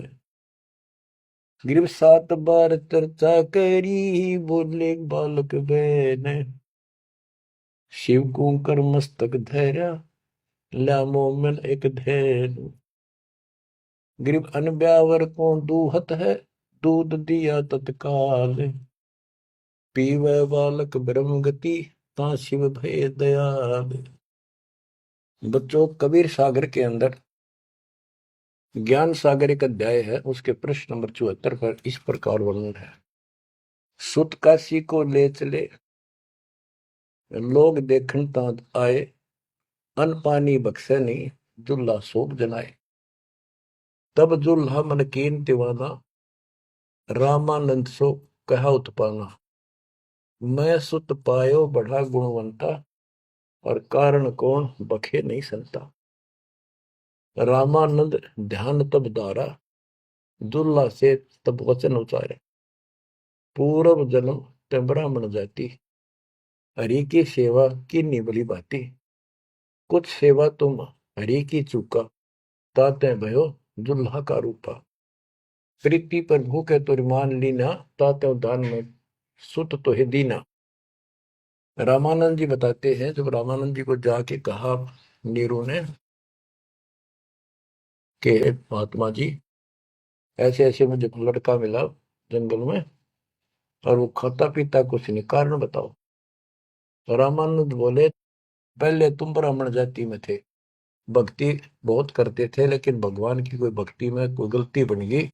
ग्रीव 7 बार चर्चा करी, बोले बालक बहन, शिव को कर मस्तक धैर्या, ला मोमन एक धैर्य। ग्रीव अनब्यावर को दूहत है, दूध दिया तत्काल, पीवे बालक ब्रह्म गति, ता शिव भय दयाल। बच्चों, कबीर सागर के अंदर ज्ञान सागर एक अध्याय है, उसके प्रश्न नंबर 74 पर इस प्रकार वर्णन है। सुत काशी को ले चले, लोग देखन तात आए, अन पानी बख्शे नहीं, जुल्ला शोक जनाए। तब जुल्हा मन कीन दीवाना, रामानंद सो कहा उत्पाना। मैं सुत पायो बढ़ा गुणवंता, और कारण कौन बखे नहीं संता। रामानंद ध्यान तब दारा, दुल्ला से तब वचन उचारे। पूर्व जन्म ते ब्राह्मण जाति, हरि की सेवा की निबली बाती। कुछ सेवा तुम हरि की चूका, ताते भयो दुल्हा का रूपा। प्रीति पर भूखे तो मान लीना, ताते दान में सुत तो है दीना। रामानंद जी बताते हैं, जब रामानंद जी को जाके कहा नीरू ने कि महात्मा जी ऐसे ऐसे मुझे लड़का मिला जंगल में, और वो खाता पीता कुछ नहीं, कारण बताओ। तो रामानंद बोले पहले तुम ब्राह्मण जाति में थे, भक्ति बहुत करते थे, लेकिन भगवान की कोई भक्ति में कोई गलती बन गई,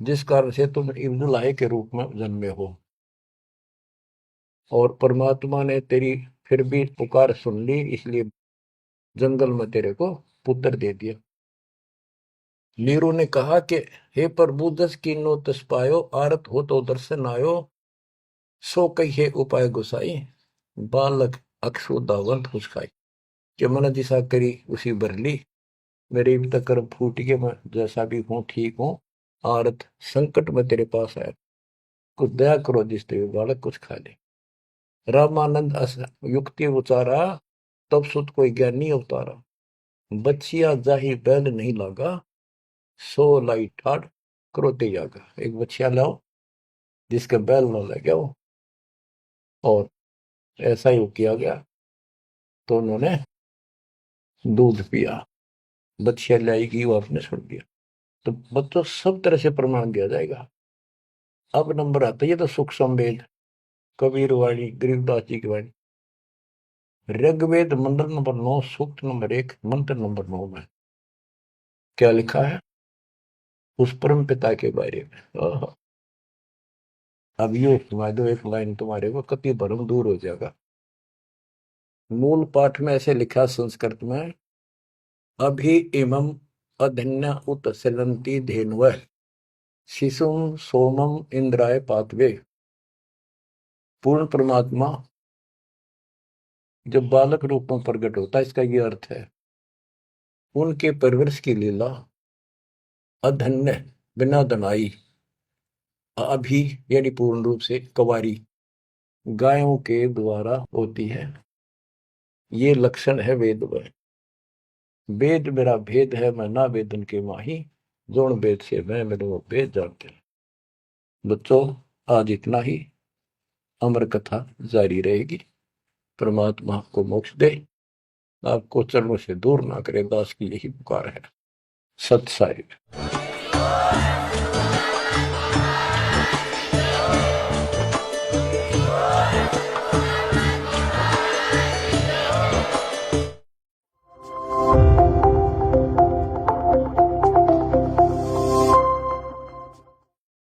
जिस कारण से तुम इब्दुल्लाह के रूप में जन्मे हो, और परमात्मा ने तेरी फिर भी पुकार सुन ली, इसलिए जंगल में तेरे को पुत्र दे दिया। नीरू ने कहा कि हे प्रभु, 10 कीनो तस पायो, आरत हो तो दर्शन आयो, सो कही उपाय गुसाई, बालक अक्षुदावंत हुसकाई। कि मन जिसा करी उसी भरली, मेरे अब तक कर्म फूट के, मैं जैसा भी हूँ ठीक हूँ, आरत संकट में तेरे पास आया, कुछ दया करो जिससे बालक कुछ खा ले। रामानंद युक्ति उचारा, तब सुत कोई ज्ञानी अवतारा। बच्चिया जाही बैल नहीं लागा, सो लाई ठाड़ क्रोते जागा। एक बच्चिया लाओ जिसके बैल न लगे हो, और ऐसा ही किया गया। तो उन्होंने दूध पिया, बच्चिया लाएगी वो आपने छोड़ दिया। तो बच्चों, सब तरह से प्रमाण दिया जाएगा। अब नंबर आता है, ये तो सुख संवेद कबीर वाणी, गरीबदास जी की वाणी। ऋग्वेद मंडल नंबर 9, सूक्त नंबर 1, मंत्र नंबर 9 में क्या लिखा है उस परम पिता के बारे में। अब ये सुना दो एक लाइन, तुम्हारे को कति भरम दूर हो जाएगा। मूल पाठ में ऐसे लिखा संस्कृत में, अभि इमं अधन्य उत सिलंती धेन्वः शिशुम सोमम इंद्राय पातवे। पूर्ण परमात्मा जब बालक रूप में प्रकट होता है, इसका ये अर्थ है उनके परवरिश की लीला अधन्य, बिना दनाई, अभी यानी पूर्ण रूप से कवारी गायों के द्वारा होती है। ये लक्षण है वेद में। वेद मेरा भेद है, मैं ना वेदन के माही, जोन वेद से मैं मेरे वो भेद जानते हैं। बच्चों, आज इतना ही, अमर कथा जारी रहेगी। परमात्मा आपको मोक्ष दे, आपको चरणों से दूर ना करे, दास की यही पुकार है। सत साहिब।